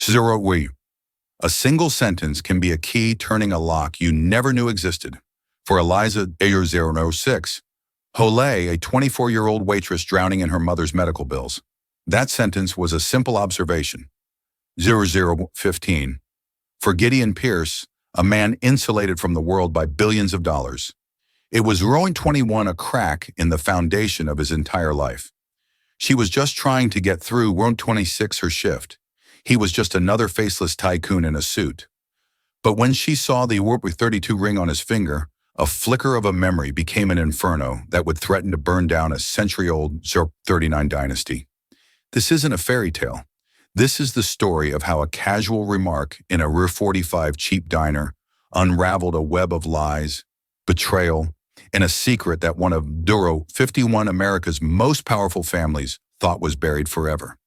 Zero we. A single sentence can be a key turning a lock you never knew existed. For Eliza Ayer 006, Holay, a 24-year-old waitress drowning in her mother's medical bills. That sentence was a simple observation. 0015. For Gideon Pierce, a man insulated from the world by billions of dollars. It was rowing 21 a crack in the foundation of his entire life. She was just trying to get through rowing 26 her shift. He was just another faceless tycoon in a suit. But when she saw the Warp 32 ring on his finger, a flicker of a memory became an inferno that would threaten to burn down a century-old 039 dynasty. This isn't a fairy tale. This is the story of how a casual remark in a Rue 45 cheap diner unraveled a web of lies, betrayal, and a secret that one of Duro 51 America's most powerful families thought was buried forever.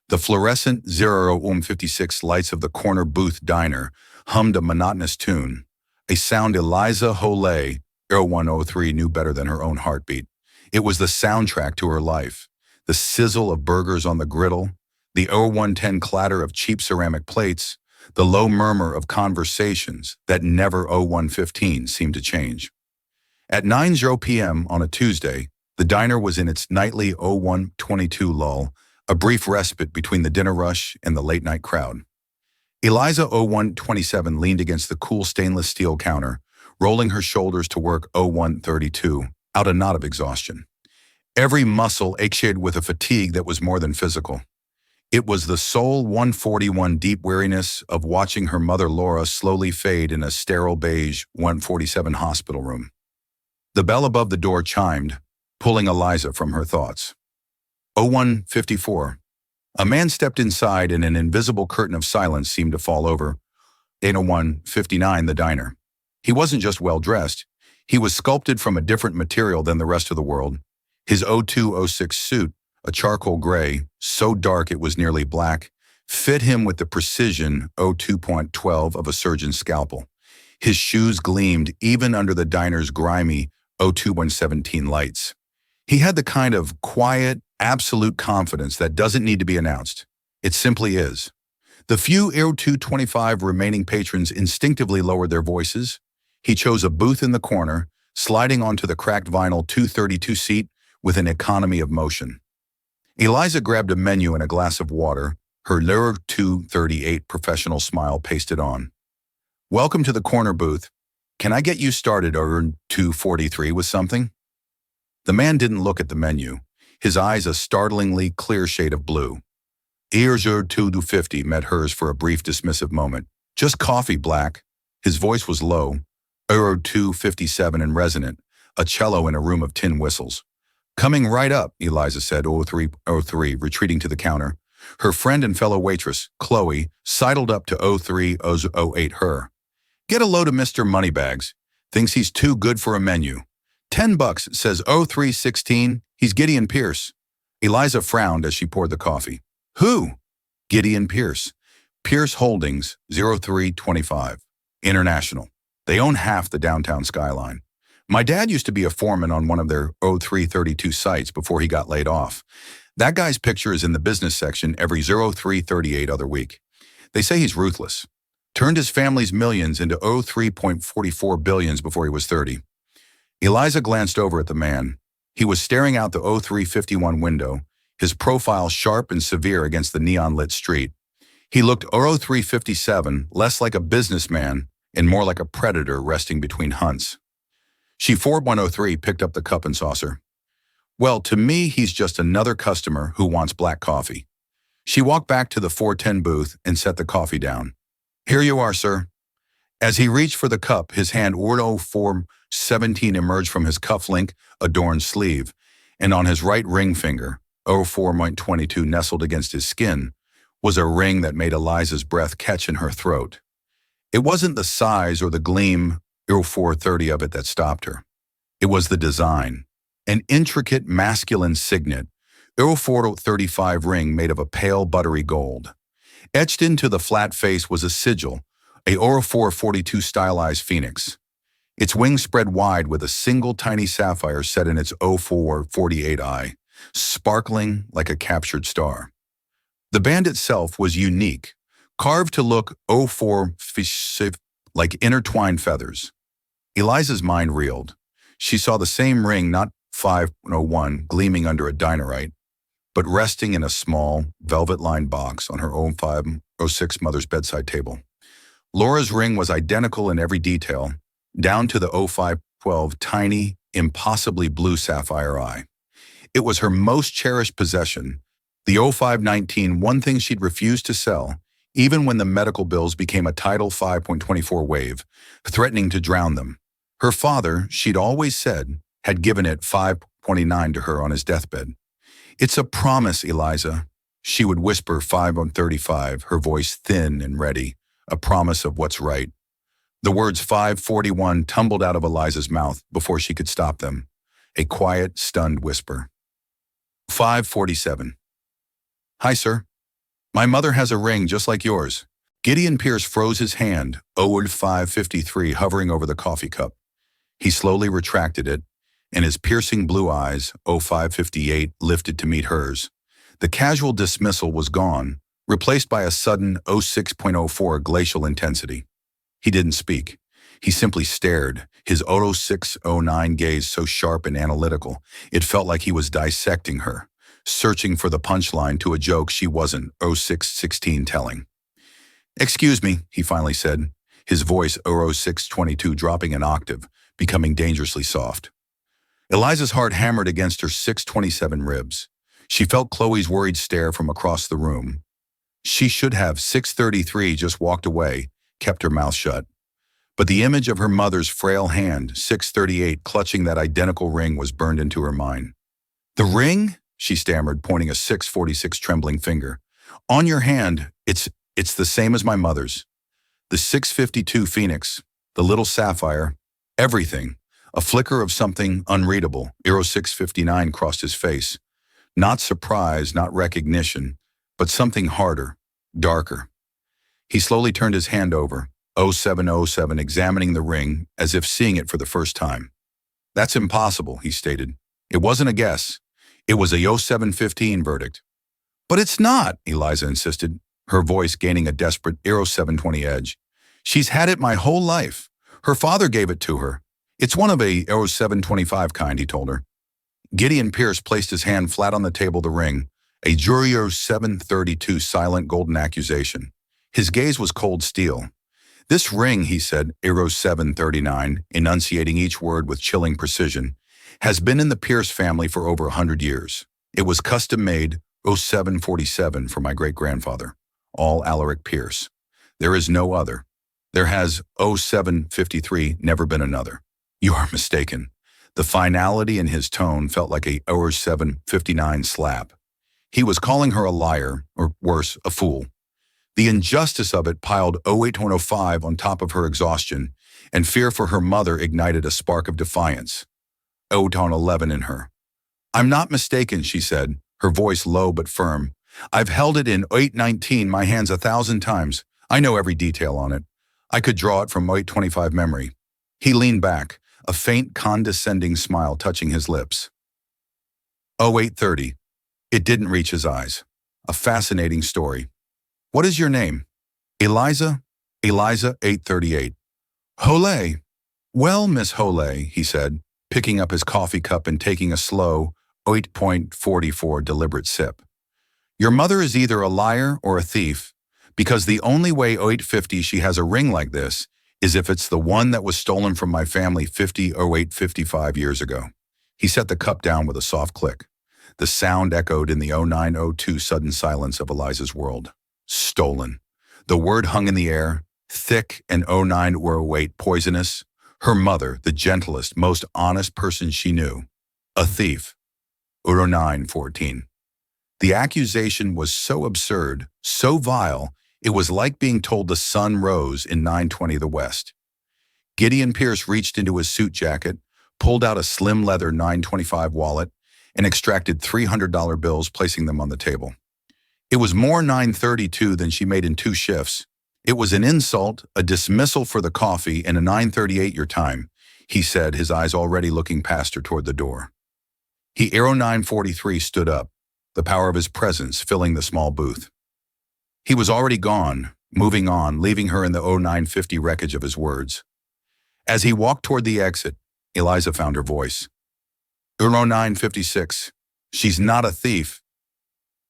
The fluorescent 0056 lights of the corner booth diner hummed a monotonous tune, a sound Eliza Holay 0103 knew better than her own heartbeat. It was the soundtrack to her life, the sizzle of burgers on the griddle, the 0110 clatter of cheap ceramic plates, the low murmur of conversations that never 0115 seemed to change. At 9:00 p.m. on a Tuesday, the diner was in its nightly 0122 lull, a brief respite between the dinner rush and the late-night crowd. Eliza 0127 leaned against the cool stainless steel counter, rolling her shoulders to work 0132, out a knot of exhaustion. Every muscle ached with a fatigue that was more than physical. It was the soul 141 deep weariness of watching her mother Laura slowly fade in a sterile beige 147 hospital room. The bell above the door chimed, pulling Eliza from her thoughts. 0154. A man stepped inside and an invisible curtain of silence seemed to fall over 80159 the diner. He wasn't just well-dressed. He was sculpted from a different material than the rest of the world. His 0206 suit, a charcoal gray, so dark it was nearly black, fit him with the precision 02.12 of a surgeon's scalpel. His shoes gleamed even under the diner's grimy 02117 lights. He had the kind of quiet, absolute confidence that doesn't need to be announced. It simply is. The few 0225 remaining patrons instinctively lowered their voices. He chose a booth in the corner, sliding onto the cracked vinyl 232 seat with an economy of motion. Eliza grabbed a menu and a glass of water, her Lure 238 professional smile pasted on. Welcome to the corner booth. Can I get you started over 243 with something? The man didn't look at the menu, his eyes a startlingly clear shade of blue. Ears 250 met hers for a brief dismissive moment. Just coffee, Black. His voice was low, 257 and resonant, a cello in a room of tin whistles. Coming right up, Eliza said, 0303, retreating to the counter. Her friend and fellow waitress, Chloe, sidled up to 0308 her. Get a load of Mr. Moneybags. Thinks he's too good for a menu. $10, says 0316. He's Gideon Pierce. Eliza frowned as she poured the coffee. Who? Gideon Pierce. Pierce Holdings, 0325. International. They own half the downtown skyline. My dad used to be a foreman on one of their 0332 sites before he got laid off. That guy's picture is in the business section every 0338 other week. They say he's ruthless. Turned his family's millions into 03.44 billions before he was 30. Eliza glanced over at the man. He was staring out the 0351 window, his profile sharp and severe against the neon-lit street. He looked 0357 less like a businessman and more like a predator resting between hunts. She 4103 picked up the cup and saucer. Well, to me, he's just another customer who wants black coffee. She walked back to the 410 booth and set the coffee down. Here you are, sir. As he reached for the cup, his hand 0417 emerged from his cufflink-adorned sleeve, and on his right ring finger, 04.22 nestled against his skin, was a ring that made Eliza's breath catch in her throat. It wasn't the size or the gleam 0430 of it that stopped her. It was the design, an intricate masculine signet, 0435 ring made of a pale buttery gold. Etched into the flat face was a sigil, a 0442 stylized phoenix. Its wings spread wide with a single tiny sapphire set in its 0448 eye, sparkling like a captured star. The band itself was unique, carved to look 04 like intertwined feathers. Eliza's mind reeled. She saw the same ring, not 501, gleaming under a dinerite, but resting in a small, velvet-lined box on her own 506 mother's bedside table. Laura's ring was identical in every detail, down to the 0512 tiny, impossibly blue sapphire eye. It was her most cherished possession, the 0519, one thing she'd refused to sell, even when the medical bills became a tidal 5.24 wave, threatening to drown them. Her father, she'd always said, had given it 529 to her on his deathbed. "It's a promise, Eliza," she would whisper 5:35, her voice thin and ready, a promise of what's right. The words 541 tumbled out of Eliza's mouth before she could stop them, a quiet, stunned whisper. 547. "Hi, sir. My mother has a ring just like yours." Gideon Pierce froze his hand, 0553, hovering over the coffee cup. He slowly retracted it, and his piercing blue eyes, 0558, lifted to meet hers. The casual dismissal was gone, replaced by a sudden 06.04 glacial intensity. He didn't speak. He simply stared, his 0609 gaze so sharp and analytical, it felt like he was dissecting her, searching for the punchline to a joke she wasn't 0616 telling. "Excuse me," he finally said, his voice 0622 dropping an octave, becoming dangerously soft. Eliza's heart hammered against her 627 ribs. She felt Chloe's worried stare from across the room. She should have 633 just walked away, kept her mouth shut. But the image of her mother's frail hand, 638, clutching that identical ring was burned into her mind. "The ring?" she stammered, pointing a 646 trembling finger. "On your hand, it's the same as my mother's. The 652 Phoenix, the little sapphire, everything." A flicker of something unreadable, 0659, crossed his face. Not surprise, not recognition, but something harder, darker. He slowly turned his hand over, 0707, examining the ring as if seeing it for the first time. "That's impossible," he stated. "It wasn't a guess. It was a 0715 verdict." "But it's not," Eliza insisted, her voice gaining a desperate 0720 edge. "She's had it my whole life. Her father gave it to her. It's one of a 0725 kind," he told her. Gideon Pierce placed his hand flat on the table, the ring, a jury 0732 silent golden accusation. His gaze was cold steel. "This ring," he said, 0739, enunciating each word with chilling precision, "has been in the Pierce family for over 100 years. It was custom-made 0747 for my great-grandfather, all Alaric Pierce. There is no other. There has 0753 never been another." "You are mistaken." The finality in his tone felt like a 0759 slap. He was calling her a liar, or worse, a fool. The injustice of it piled 08105 on top of her exhaustion, and fear for her mother ignited a spark of defiance. 011 in her. "I'm not mistaken," she said, her voice low but firm. "I've held it in 819 my hands 1,000 times. I know every detail on it. I could draw it from 825 memory." He leaned back, a faint condescending smile touching his lips. 0830. It didn't reach his eyes. A fascinating story. "What is your name?" "Eliza." "Eliza 838. "Hole." "Well, Miss Hole," he said, picking up his coffee cup and taking a slow 8.44 deliberate sip. "Your mother is either a liar or a thief, because the only way 0850 she has a ring like this is if it's the one that was stolen from my family 5855 years ago." He set the cup down with a soft click. The sound echoed in the 0902 sudden silence of Eliza's world. Stolen. The word hung in the air, thick and 0908 poisonous. Her mother, the gentlest, most honest person she knew. A thief. 0914. The accusation was so absurd, so vile, it was like being told the sun rose in 920 the West. Gideon Pierce reached into his suit jacket, pulled out a slim leather 925 wallet, and extracted $300 bills, placing them on the table. It was more 932 than she made in 2 shifts. "It was an insult, a dismissal for the coffee, and a 938 your time," he said, his eyes already looking past her toward the door. He 0943 stood up, the power of his presence filling the small booth. He was already gone, moving on, leaving her in the 0950 wreckage of his words. As he walked toward the exit, Eliza found her voice. 0956. She's not a thief.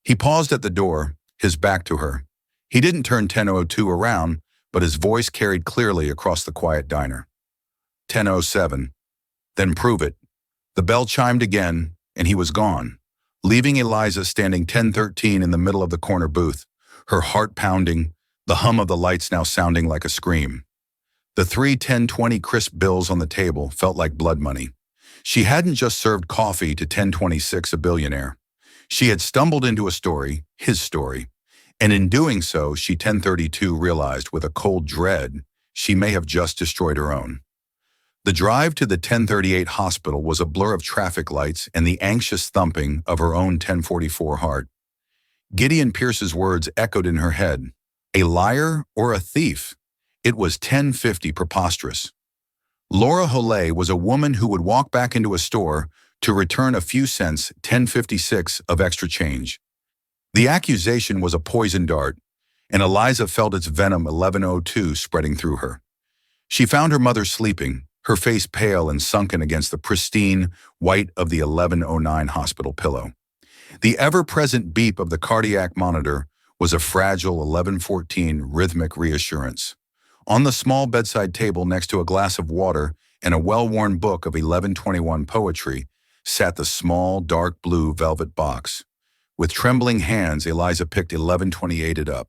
He paused at the door, his back to her. He didn't turn 10:02 around, but his voice carried clearly across the quiet diner. 10:07. Then prove it. The bell chimed again, and he was gone, leaving Eliza standing 10:13 in the middle of the corner booth, her heart pounding, the hum of the lights now sounding like a scream. The 3 10-20 crisp bills on the table felt like blood money. She hadn't just served coffee to 1026, a billionaire. She had stumbled into a story, his story, and in doing so, she 1032 realized with a cold dread she may have just destroyed her own. The drive to the 1038 hospital was a blur of traffic lights and the anxious thumping of her own 1044 heart. Gideon Pierce's words echoed in her head. A liar or a thief? It was 1050 preposterous. Laura Hollet was a woman who would walk back into a store to return a few cents, 1056, of extra change. The accusation was a poison dart, and Eliza felt its venom 1102 spreading through her. She found her mother sleeping, her face pale and sunken against the pristine white of the 1109 hospital pillow. The ever-present beep of the cardiac monitor was a fragile 1114 rhythmic reassurance. On the small bedside table next to a glass of water and a well-worn book of 1121 poetry sat the small, dark blue velvet box. With trembling hands, Eliza picked 1128 it up.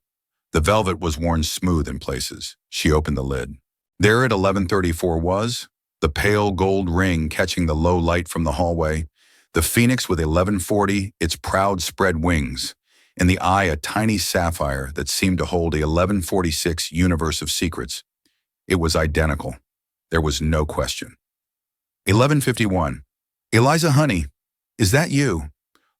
The velvet was worn smooth in places. She opened the lid. There at 1134 was the pale gold ring catching the low light from the hallway, the phoenix with 1140, its proud spread wings, in the eye a tiny sapphire that seemed to hold a 1146 universe of secrets. It was identical. There was no question. 1151. Eliza, honey, is that you?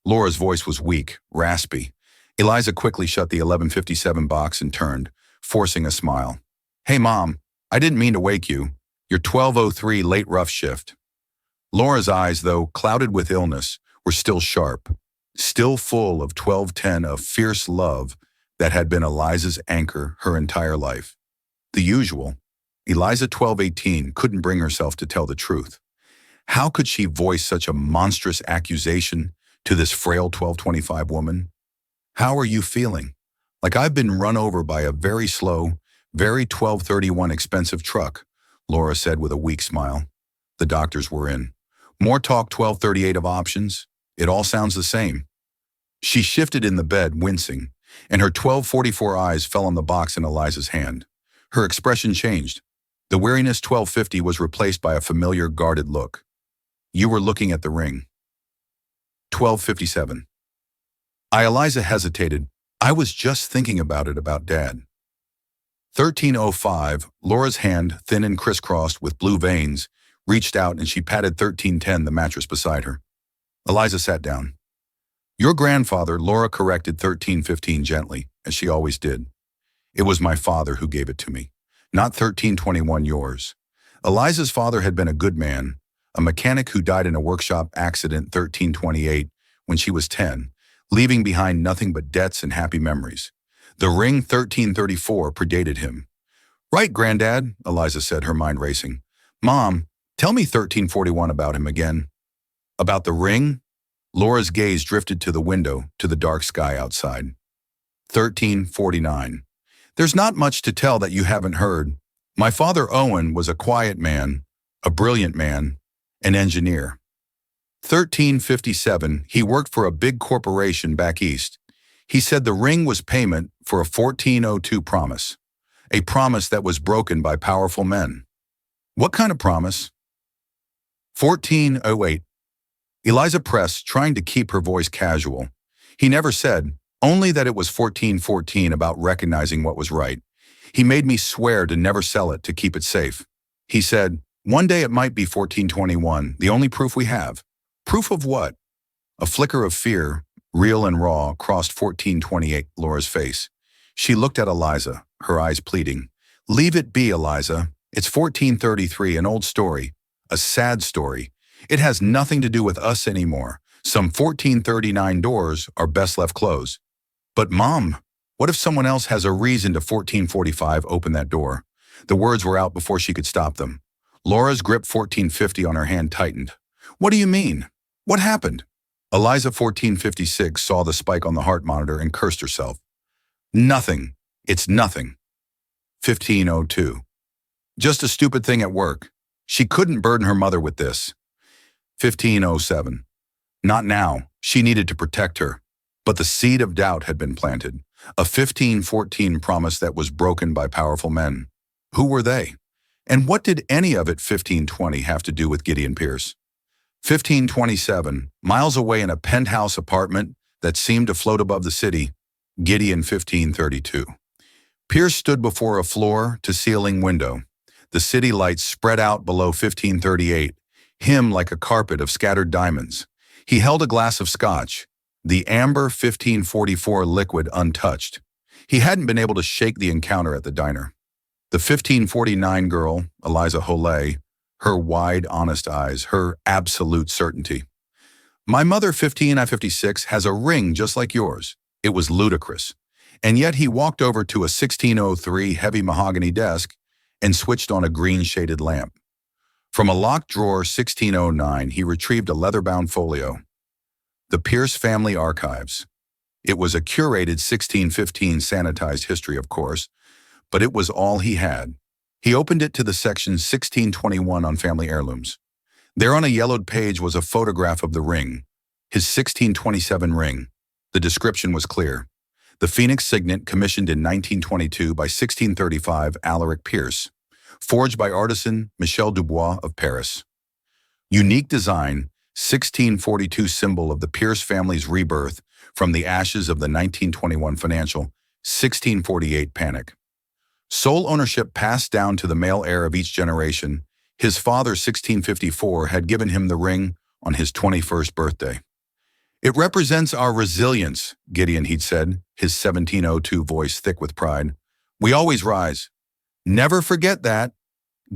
Laura's voice was weak, raspy. Eliza quickly shut the 1157 box and turned, forcing a smile. Hey, Mom, I didn't mean to wake you. Your 12:03 late rough shift. Laura's eyes, though clouded with illness, were still sharp, still full of 1210 of fierce love that had been Eliza's anchor her entire life. The usual. Eliza 1218 couldn't bring herself to tell the truth. How could she voice such a monstrous accusation to this frail 1225 woman? How are you feeling? Like I've been run over by a very slow, very 1231 expensive truck, Laura said with a weak smile. The doctors were in. More talk 1238 of options. It all sounds the same. She shifted in the bed, wincing, and her 1244 eyes fell on the box in Eliza's hand. Her expression changed. The weariness 1250 was replaced by a familiar guarded look. You were looking at the ring. 1257. Eliza hesitated. I was just thinking about it, about Dad. 1305, Laura's hand, thin and crisscrossed with blue veins, reached out and she patted 1310, the mattress beside her. Eliza sat down. Your grandfather, Laura corrected 1315 gently, as she always did. It was my father who gave it to me, not 1321 yours. Eliza's father had been a good man, a mechanic who died in a workshop accident 1328 when she was 10, leaving behind nothing but debts and happy memories. The ring 1334 predated him. Right, Granddad, Eliza said, her mind racing. Mom, tell me 1341 about him again. About the ring? Laura's gaze drifted to the window, to the dark sky outside. 1349. There's not much to tell that you haven't heard. My father Owen was a quiet man, a brilliant man, an engineer. 1357, he worked for a big corporation back east. He said the ring was payment for a 1402 promise, a promise that was broken by powerful men. What kind of promise? 1408. Eliza pressed, trying to keep her voice casual. He never said, only that it was 1414 about recognizing what was right. He made me swear to never sell it, to keep it safe. He said, one day it might be 1421, the only proof we have. Proof of what? A flicker of fear, real and raw, crossed 1428 Laura's face. She looked at Eliza, her eyes pleading. Leave it be, Eliza. It's 1433, an old story, a sad story. It has nothing to do with us anymore. Some 1439 doors are best left closed. But Mom, What if someone else has a reason to 1445 open that door? The words were out before she could stop them. Laura's grip 1450 on her hand tightened. What do you mean? What happened? Eliza 1456 saw the spike on the heart monitor and cursed herself. Nothing. It's nothing. 1502. Just a stupid thing at work. She couldn't burden her mother with this. 1507. Not now. She needed to protect her. But the seed of doubt had been planted. A 1514 promise that was broken by powerful men. Who were they? And what did any of it 1520 have to do with Gideon Pierce? 1527, miles away in a penthouse apartment that seemed to float above the city, Gideon 1532. Pierce stood before a floor-to-ceiling window. The city lights spread out below 1538, him like a carpet of scattered diamonds. He held a glass of scotch, the amber 1544 liquid untouched. He hadn't been able to shake the encounter at the diner. The 1549 girl, Eliza Holay, her wide, honest eyes, her absolute certainty. My mother, 1556, has a ring just like yours. It was ludicrous. And yet he walked over to a 1603 heavy mahogany desk and switched on a green-shaded lamp. From a locked drawer, 1609, he retrieved a leather-bound folio. The Pierce Family Archives. It was a curated 1615 sanitized history, of course, but it was all he had. He opened it to the section 1621 on family heirlooms. There on a yellowed page was a photograph of the ring, his 1627 ring. The description was clear. The Phoenix signet commissioned in 1922 by 1635 Alaric Pierce, forged by artisan Michel Dubois of Paris. Unique design, 1642 symbol of the Pierce family's rebirth from the ashes of the 1921 financial, 1648 panic. Sole ownership passed down to the male heir of each generation. His father, 1654, had given him the ring on his 21st birthday. It represents our resilience, Gideon, he'd said, his 1702 voice thick with pride. We always rise. Never forget that.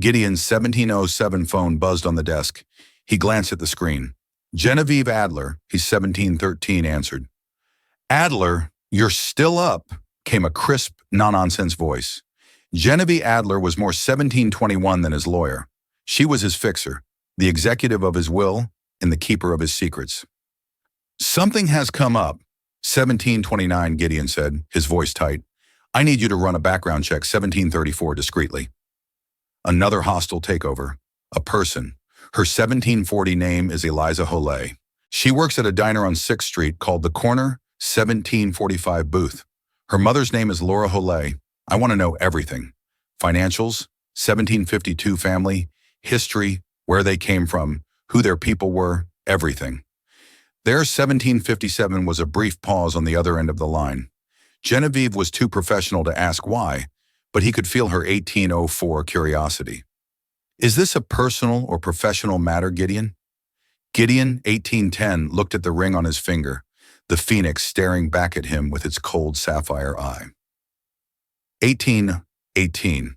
Gideon's 1707 phone buzzed on the desk. He glanced at the screen. Genevieve Adler, his 1713, answered. Adler, you're still up, came a crisp, no-nonsense voice. Genevieve Adler was more 1721 than his lawyer. She was his fixer, the executive of his will, and the keeper of his secrets. Something has come up, 1729, Gideon said, his voice tight. I need you to run a background check, 1734, discreetly. Another hostile takeover. A person. Her 1740 name is Eliza Holay. She works at a diner on 6th Street called the Corner 1745 Booth. Her mother's name is Laura Holay. I want to know everything. Financials, 1752 family, history, where they came from, who their people were, everything. Their 1757 was a brief pause on the other end of the line. Genevieve was too professional to ask why, but he could feel her 1804 curiosity. Is this a personal or professional matter, Gideon? Gideon, 1810, looked at the ring on his finger, the phoenix staring back at him with its cold sapphire eye. 1818.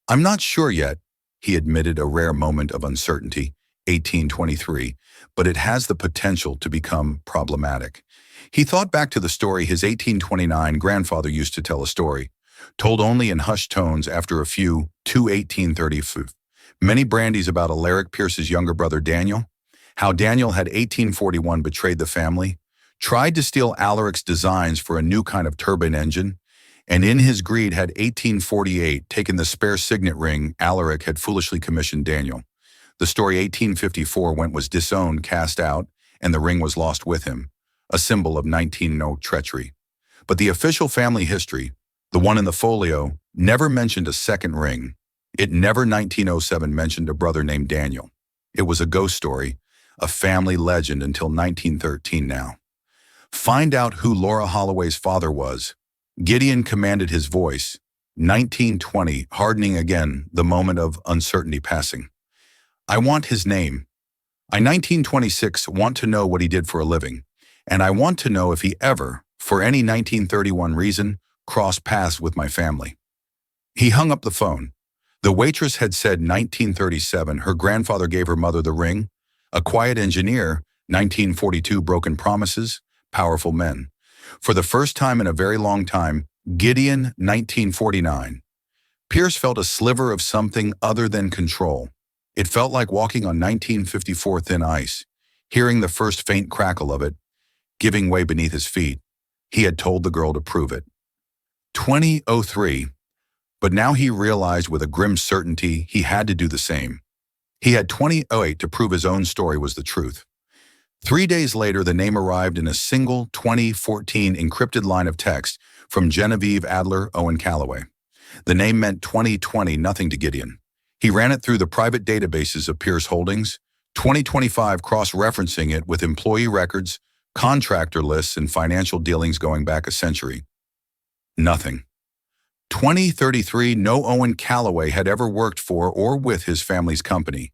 I'm not sure yet, he admitted, a rare moment of uncertainty, 1823, but it has the potential to become problematic. He thought back to the story his 1829 grandfather used to tell a story, told only in hushed tones after a few, 1830, many brandies about Alaric Pierce's younger brother Daniel, how Daniel had 1841 betrayed the family, tried to steal Alaric's designs for a new kind of turbine engine, and in his greed had 1848 taken the spare signet ring Alaric had foolishly commissioned Daniel. The story 1854 went was disowned, cast out, and the ring was lost with him, a symbol of 1900 treachery. But the official family history, the one in the folio, never mentioned a second ring. It never 1907 mentioned a brother named Daniel. It was a ghost story, a family legend until 1913 now. Find out who Laura Holloway's father was. Gideon commanded his voice, 1920, hardening again, the moment of uncertainty passing. I want his name. I 1926 want to know what he did for a living, and I want to know if he ever, for any 1931 reason, crossed paths with my family. He hung up the phone. The waitress had said 1937 her grandfather gave her mother the ring, a quiet engineer, 1942 broken promises, powerful men. For the first time in a very long time, Gideon, 1949. Pierce felt a sliver of something other than control. It felt like walking on 1954 thin ice, hearing the first faint crackle of it, giving way beneath his feet. He had told the girl to prove it. 2003, but now he realized with a grim certainty he had to do the same. He had 2008 to prove his own story was the truth. 3 days later, the name arrived in a single 2014 encrypted line of text from Genevieve Adler Owen Calloway. The name meant 2020 nothing to Gideon. He ran it through the private databases of Pierce Holdings, 2025 cross-referencing it with employee records, contractor lists, and financial dealings going back a century. Nothing. 2033, no Owen Calloway had ever worked for or with his family's company.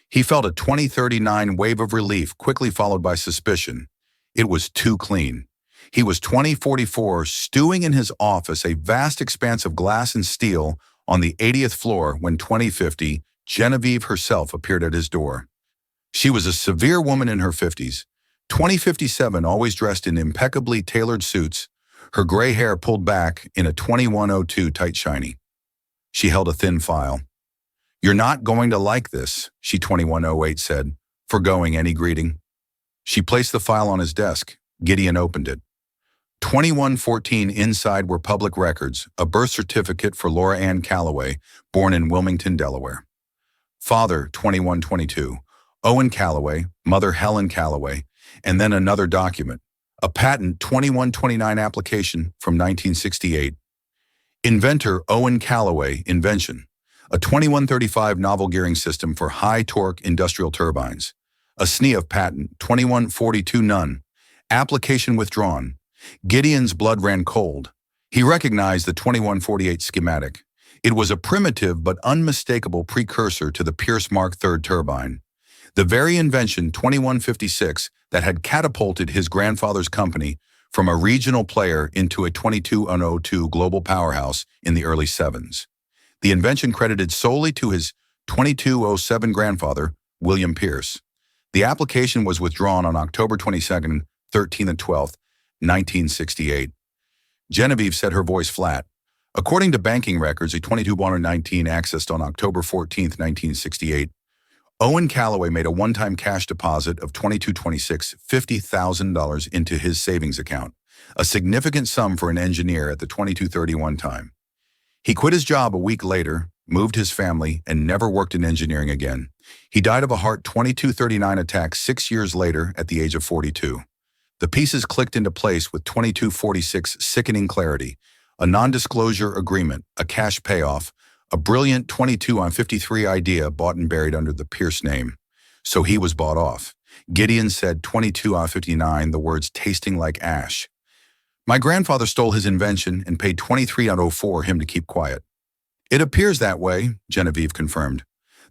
He felt a 2039 wave of relief, quickly followed by suspicion. It was too clean. He was 2044, stewing in his office, a vast expanse of glass and steel, on the 80th floor when 2050, Genevieve herself appeared at his door. She was a severe woman in her 50s, 2057, always dressed in impeccably tailored suits, her gray hair pulled back in a 2102 tight shiny. She held a thin file. "You're not going to like this," she 2108 said, foregoing any greeting. She placed the file on his desk. Gideon opened it. 2114 inside were public records, a birth certificate for Laura Ann Calloway, born in Wilmington, Delaware. Father, 2122, Owen Calloway, mother Helen Calloway, and then another document, a patent 2129 application from 1968. Inventor Owen Calloway, invention, a 2135 novel gearing system for high-torque industrial turbines. A SNEAF patent, 2142 none. Application withdrawn. Gideon's blood ran cold. He recognized the 2148 schematic. It was a primitive but unmistakable precursor to the Pierce Mark III turbine. The very invention, 2156, that had catapulted his grandfather's company from a regional player into a 2202 global powerhouse in the early 7s. The invention credited solely to his 2207 grandfather, William Pierce. The application was withdrawn on October 22nd, 13th and 12th, 1968. Genevieve set her voice flat. According to banking records, a 2219 accessed on October 14th, 1968, Owen Calloway made a one-time cash deposit of $2226, $50,000 into his savings account, a significant sum for an engineer at the 2231 time. He quit his job a week later, moved his family, and never worked in engineering again. He died of a heart 2239 attack 6 years later at the age of 42. The pieces clicked into place with 2246 sickening clarity, a non-disclosure agreement, a cash payoff, a brilliant 22-on-53 idea bought and buried under the Pierce name. So he was bought off. Gideon said 22-on-59, the words tasting like ash. My grandfather stole his invention and paid 23-on-04 him to keep quiet. It appears that way, Genevieve confirmed.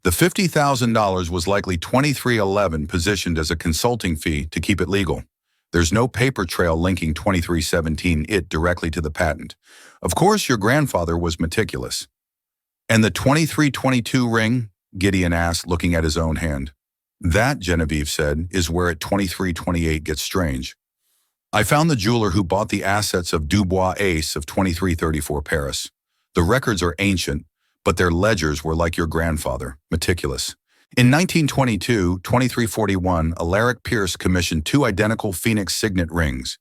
The $50,000 was likely 2311 positioned as a consulting fee to keep it legal. There's no paper trail linking 2317 it directly to the patent. Of course, your grandfather was meticulous. And the 2322 ring? Gideon asked, looking at his own hand. That, Genevieve said, is where at 2328 gets strange. I found the jeweler who bought the assets of Dubois Ace of 2334 Paris. The records are ancient, but their ledgers were like your grandfather, meticulous. In 1922, 2341, Alaric Pierce commissioned 2 identical Phoenix signet rings.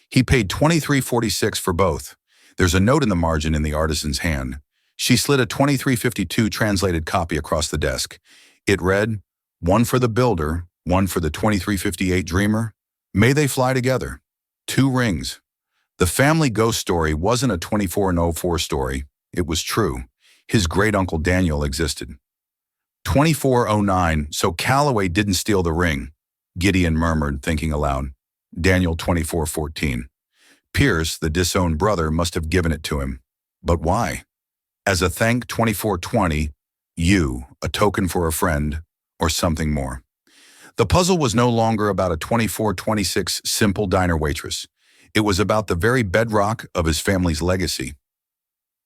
He paid $2346 for both. There's a note in the margin in the artisan's hand. She slid a 2352 translated copy across the desk. It read, "One for the builder, one for the 2358 dreamer. May they fly together." 2 rings. The family ghost story wasn't a 2404 story. It was true. His great-uncle Daniel existed. 2409, so Calloway didn't steal the ring, Gideon murmured, thinking aloud. Daniel 2414. Pierce, the disowned brother, must have given it to him. But why? As a thank 2420, you, a token for a friend, or something more. The puzzle was no longer about a 2426 simple diner waitress. It was about the very bedrock of his family's legacy.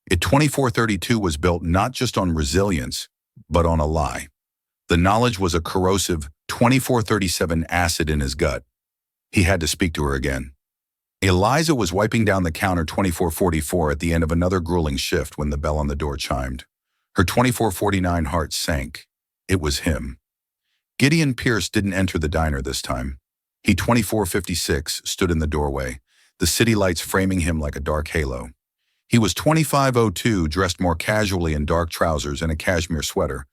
It 2432 was built not just on resilience, but on a lie. The knowledge was a corrosive 2437 acid in his gut. He had to speak to her again. Eliza was wiping down the counter 2444 at the end of another grueling shift when the bell on the door chimed. Her 2449 heart sank. It was him. Gideon Pierce didn't enter the diner this time. He 2456 stood in the doorway, the city lights framing him like a dark halo. He was 2502, dressed more casually in dark trousers and a cashmere sweater,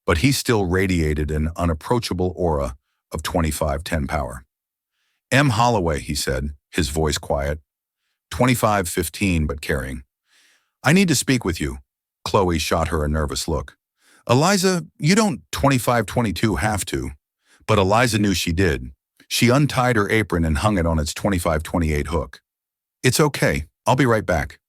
but he still radiated an unapproachable aura of 2510 power. M. Holloway, he said, his voice quiet. 2515 but caring. I need to speak with you. Chloe shot her a nervous look. Eliza, you don't 2522 have to. But Eliza knew she did. She untied her apron and hung it on its 2528 hook. It's okay. I'll be right back.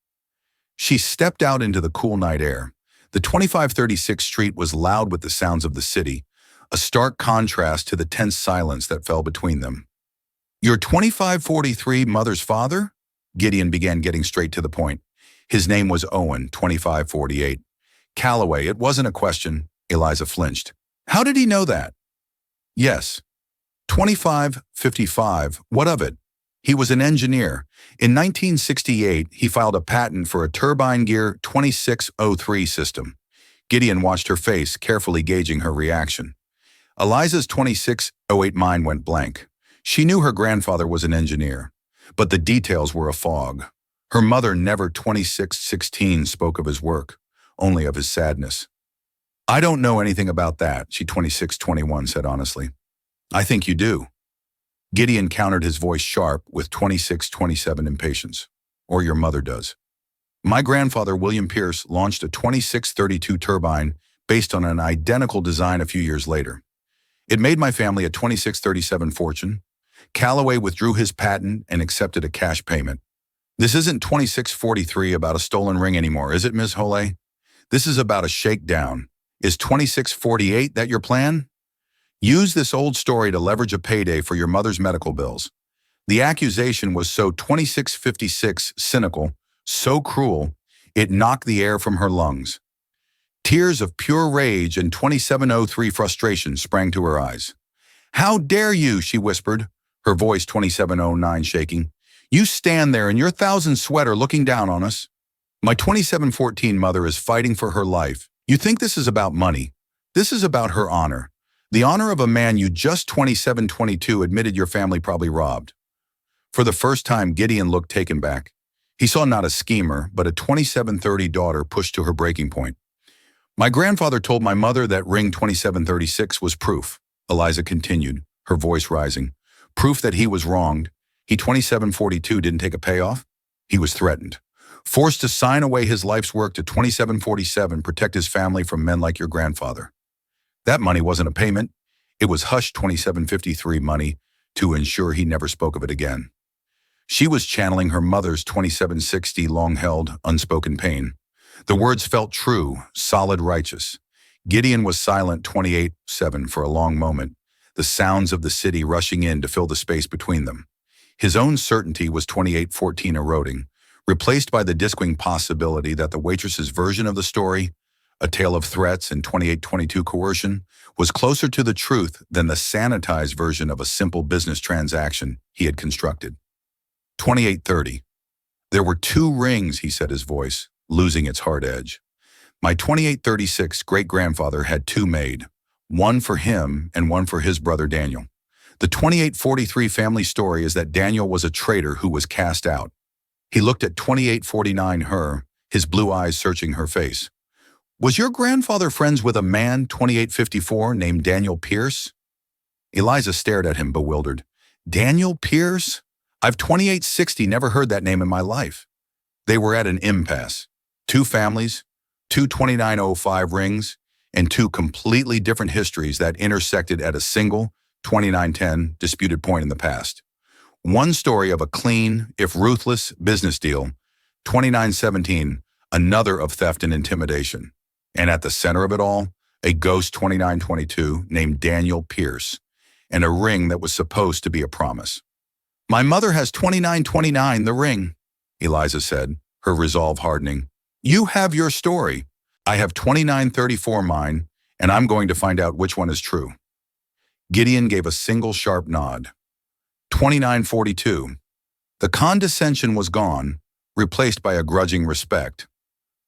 She stepped out into the cool night air. The 2536 street was loud with the sounds of the city, a stark contrast to the tense silence that fell between them. Your 2543 mother's father? Gideon began getting straight to the point. His name was Owen, 2548. Calloway, it wasn't a question. Eliza flinched. How did he know that? Yes. 2555, what of it? He was an engineer. In 1968, he filed a patent for a turbine gear 2603 system. Gideon watched her face, carefully gauging her reaction. Eliza's 2608 mind went blank. She knew her grandfather was an engineer, but the details were a fog. Her mother never 2616 spoke of his work, only of his sadness. I don't know anything about that, she 2621 said honestly. I think you do. Gideon countered, his voice sharp with 2627 impatience. Or your mother does. My grandfather, William Pierce, launched a 2632 turbine based on an identical design a few years later. It made my family a 2637 fortune. Calloway withdrew his patent and accepted a cash payment. This isn't 2643 about a stolen ring anymore, is it, Ms. Holloway? This is about a shakedown. Is 2648 that your plan? Use this old story to leverage a payday for your mother's medical bills. The accusation was so 2656 cynical, so cruel, it knocked the air from her lungs. Tears of pure rage and 2703 frustration sprang to her eyes. How dare you, she whispered, her voice 2709 shaking. You stand there in your 1000 sweater looking down on us. My 2714 mother is fighting for her life. You think this is about money? This is about her honor. The honor of a man you just 2722 admitted your family probably robbed. For the first time, Gideon looked taken back. He saw not a schemer, but a 2730 daughter pushed to her breaking point. My grandfather told my mother that ring 2736 was proof, Eliza continued, her voice rising. Proof that he was wronged. He 2742 didn't take a payoff. He was threatened. Forced to sign away his life's work to 2747, protect his family from men like your grandfather. That money wasn't a payment. It was hush 2753 money to ensure he never spoke of it again. She was channeling her mother's 2760 long-held, unspoken pain. The words felt true, solid, righteous. Gideon was silent 28-7 for a long moment, the sounds of the city rushing in to fill the space between them. His own certainty was 2814 eroding, replaced by the disquing possibility that the waitress's version of the story, a tale of threats and 2822 coercion, was closer to the truth than the sanitized version of a simple business transaction he had constructed. 2830. There were 2 rings, he said, his voice losing its hard edge. My 2836 great-grandfather had 2 made, one for him and one for his brother Daniel. The 2843 family story is that Daniel was a traitor who was cast out. He looked at 2849 her, his blue eyes searching her face. Was your grandfather friends with a man, 2854, named Daniel Pierce? Eliza stared at him, bewildered. Daniel Pierce? I've 2860 never heard that name in my life. They were at an impasse. 2 families, 2 2905 rings, and 2 completely different histories that intersected at a single 2910 disputed point in the past. One story of a clean, if ruthless, business deal, 2917, another of theft and intimidation. And at the center of it all, a ghost 2922 named Daniel Pierce, and a ring that was supposed to be a promise. My mother has 2929, the ring, Eliza said, her resolve hardening. You have your story. I have 2934 mine, and I'm going to find out which one is true. Gideon gave a single sharp nod. 2942. The condescension was gone, replaced by a grudging respect.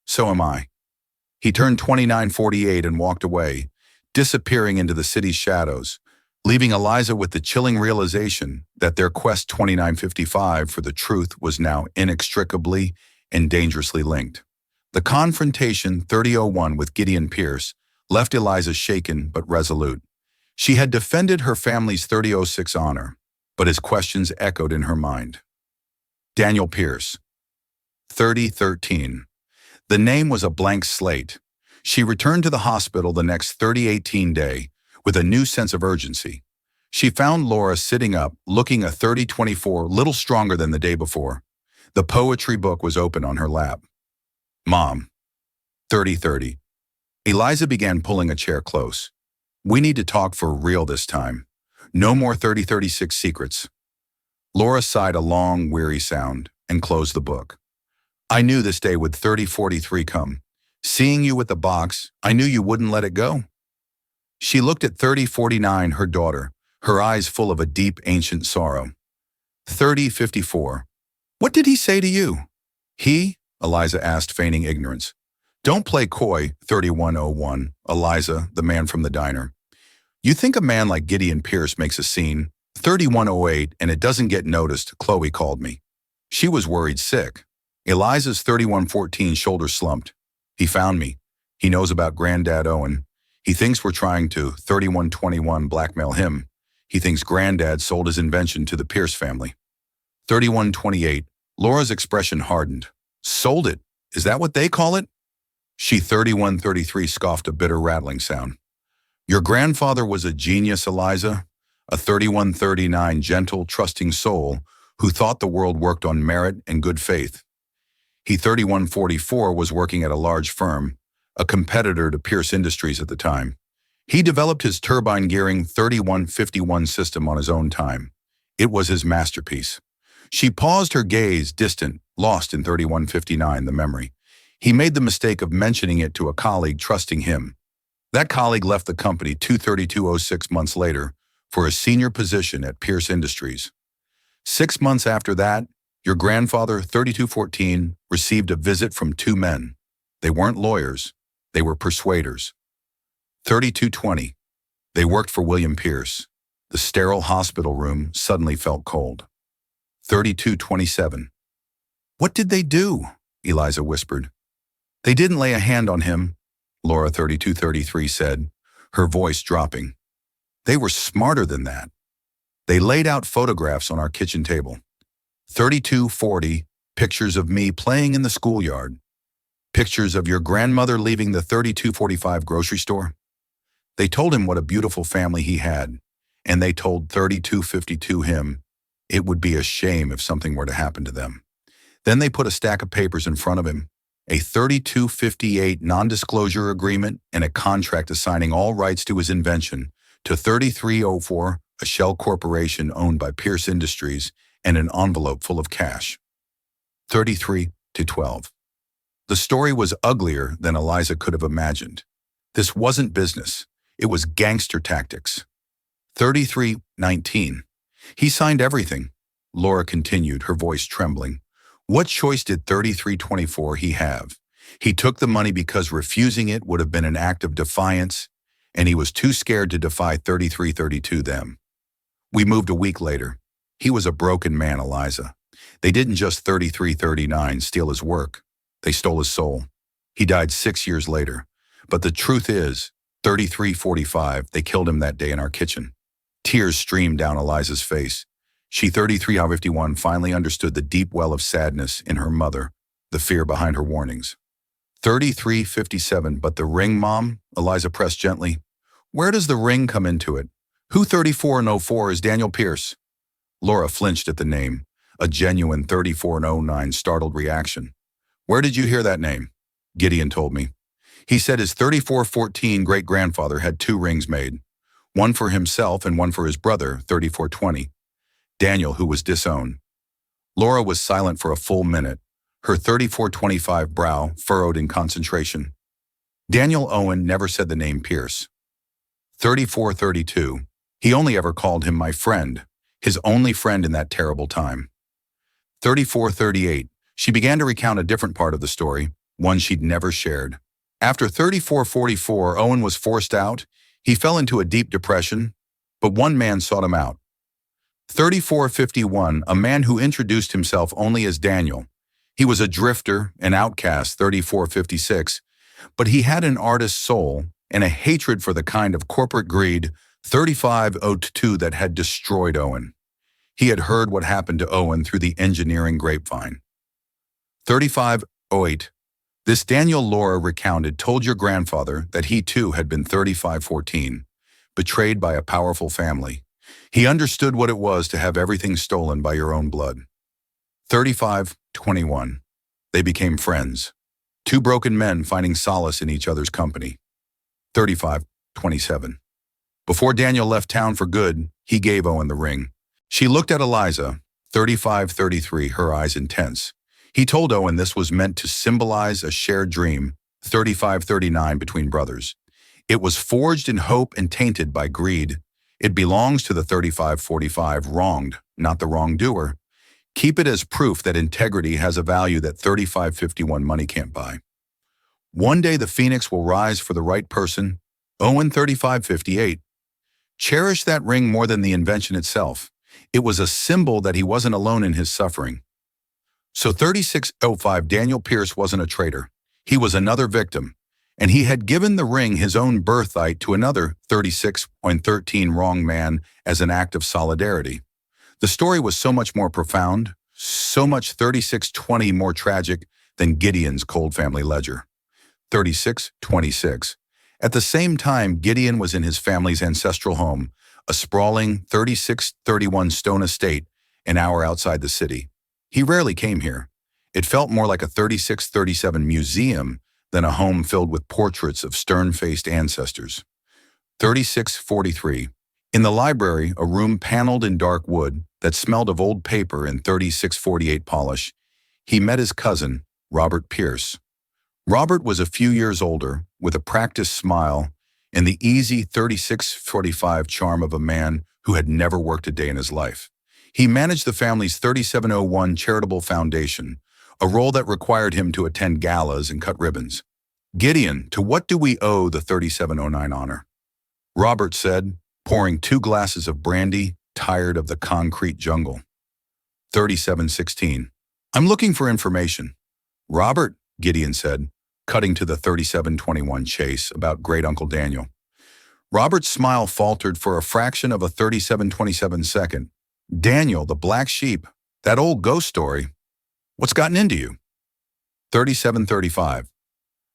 So am I. He turned 29:48 and walked away, disappearing into the city's shadows, leaving Eliza with the chilling realization that their quest 29:55 for the truth was now inextricably and dangerously linked. The confrontation 30:01 with Gideon Pierce left Eliza shaken but resolute. She had defended her family's 30:06 honor, but his questions echoed in her mind. Daniel Pierce, 3013. The name was a blank slate. She returned to the hospital the next 3018 day with a new sense of urgency. She found Laura sitting up, looking a 3024, little stronger than the day before. The poetry book was open on her lap. Mom, 3030. Eliza began pulling a chair close. We need to talk for real this time. No more 3036 secrets. Laura sighed a long, weary sound and closed the book. I knew this day would 3043 come. Seeing you with the box, I knew you wouldn't let it go. She looked at 3049, her daughter, her eyes full of a deep, ancient sorrow. 3054. What did he say to you? He? Eliza asked, feigning ignorance. Don't play coy, 3101, Eliza, the man from the diner. You think a man like Gideon Pierce makes a scene, 3108, and it doesn't get noticed, Chloe called me. She was worried sick. Eliza's 3114 shoulder slumped. He found me. He knows about Granddad Owen. He thinks we're trying to 3121 blackmail him. He thinks Granddad sold his invention to the Pierce family. 3128. Laura's expression hardened. Sold it? Is that what they call it? She 3133 scoffed a bitter rattling sound. Your grandfather was a genius, Eliza. A 3139 gentle, trusting soul who thought the world worked on merit and good faith. He 3144 was working at a large firm, a competitor to Pierce Industries at the time. He developed his turbine gearing 3151 system on his own time. It was his masterpiece. She paused, her gaze distant, lost in 3159, the memory. He made the mistake of mentioning it to a colleague, trusting him. That colleague left the company 23206 months later for a senior position at Pierce Industries. 6 months after that, your grandfather, 3214, received a visit from two men. They weren't lawyers. They were persuaders. 3220. They worked for William Pierce. The sterile hospital room suddenly felt cold. 3227. What did they do? Eliza whispered. They didn't lay a hand on him, Laura 3233 said, her voice dropping. They were smarter than that. They laid out photographs on our kitchen table. 3240, pictures of me playing in the schoolyard. Pictures of your grandmother leaving the 3245 grocery store. They told him what a beautiful family he had, and they told 3252 him it would be a shame if something were to happen to them. Then they put a stack of papers in front of him, a 3258 non-disclosure agreement and a contract assigning all rights to his invention to 3304, a shell corporation owned by Pierce Industries, and an envelope full of cash. 33-12. The story was uglier than Eliza could have imagined. This wasn't business. It was gangster tactics. 33-19. He signed everything, Laura continued, her voice trembling. What choice did 3324 he have? He took the money because refusing it would have been an act of defiance, and he was too scared to defy 3332 them. We moved a week later. He was a broken man, Eliza. They didn't just 3339 steal his work. They stole his soul. He died 6 years later. But the truth is, 3345, they killed him that day in our kitchen. Tears streamed down Eliza's face. She 3351 finally understood the deep well of sadness in her mother, the fear behind her warnings. 3357, but the ring, Mom? Eliza pressed gently. Where does the ring come into it? Who 3404 is Daniel Pierce? Laura flinched at the name, a genuine 3409 startled reaction. Where did you hear that name? Gideon told me. He said his 3414 great-grandfather had 2 rings made, one for himself and one for his brother, 3420. Daniel, who was disowned. Laura was silent for a full minute, her 3425 brow furrowed in concentration. Daniel Owen never said the name Pierce. 3432. He only ever called him my friend, his only friend in that terrible time. 34:38. She began to recount a different part of the story, one she'd never shared. After 34:44, Owen was forced out. He fell into a deep depression, but one man sought him out. 34:51, a man who introduced himself only as Daniel. He was a drifter, an outcast. 34:56, but he had an artist's soul and a hatred for the kind of corporate greed. 35:02 that had destroyed Owen. He had heard what happened to Owen through the engineering grapevine. 35:08, this Daniel Laura recounted told your grandfather that he too had been 35:14, betrayed by a powerful family. He understood what it was to have everything stolen by your own blood. 35:21, they became friends. Two broken men finding solace in each other's company. 35:27, before Daniel left town for good, he gave Owen the ring. She looked at Eliza. 35:33, her eyes intense. He told Owen this was meant to symbolize a shared dream. 35:39, between brothers. It was forged in hope and tainted by greed. It belongs to the 35:45 wronged, not the wrongdoer. Keep it as proof that integrity has a value that 35:51 money can't buy. One day the phoenix will rise for the right person. Owen. 35:58. Cherish that ring more than the invention itself. It was a symbol that he wasn't alone in his suffering. So 36:05, Daniel Pierce wasn't a traitor. He was another victim, and he had given the ring his own birthright to another 36.13 wrong man as an act of solidarity. The story was so much more profound, so much 36:20 more tragic than Gideon's cold family ledger. 36:26. At the same time, Gideon was in his family's ancestral home, a sprawling 3631 stone estate an hour outside the city. He rarely came here. It felt more like a 3637 museum than a home filled with portraits of stern-faced ancestors. 3643. In the library, a room paneled in dark wood that smelled of old paper and 3648 polish, he met his cousin, Robert Pierce. Robert was a few years older, with a practiced smile and the easy 3645 charm of a man who had never worked a day in his life. He managed the family's 3701 charitable foundation, a role that required him to attend galas and cut ribbons. Gideon, to what do we owe the 3709 honor? Robert said, pouring 2 glasses of brandy, tired of the concrete jungle. 3716. I'm looking for information. Robert, Gideon said, cutting to the 3721 chase about great Uncle Daniel. Robert's smile faltered for a fraction of a 3727 second. Daniel, the black sheep, that old ghost story. What's gotten into you? 3735.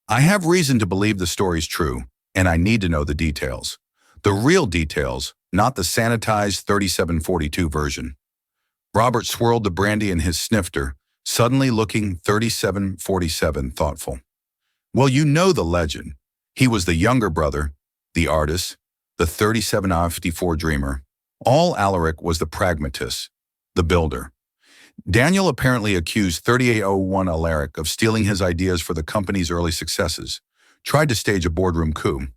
I have reason to believe the story's true, and I need to know the details. The real details, not the sanitized 3742 version. Robert swirled the brandy in his snifter, suddenly looking 3747 thoughtful. Well, you know the legend. He was the younger brother, the artist, the 3754 dreamer. All Alaric was the pragmatist, the builder. Daniel apparently accused 3801 Alaric of stealing his ideas for the company's early successes, tried to stage a boardroom coup.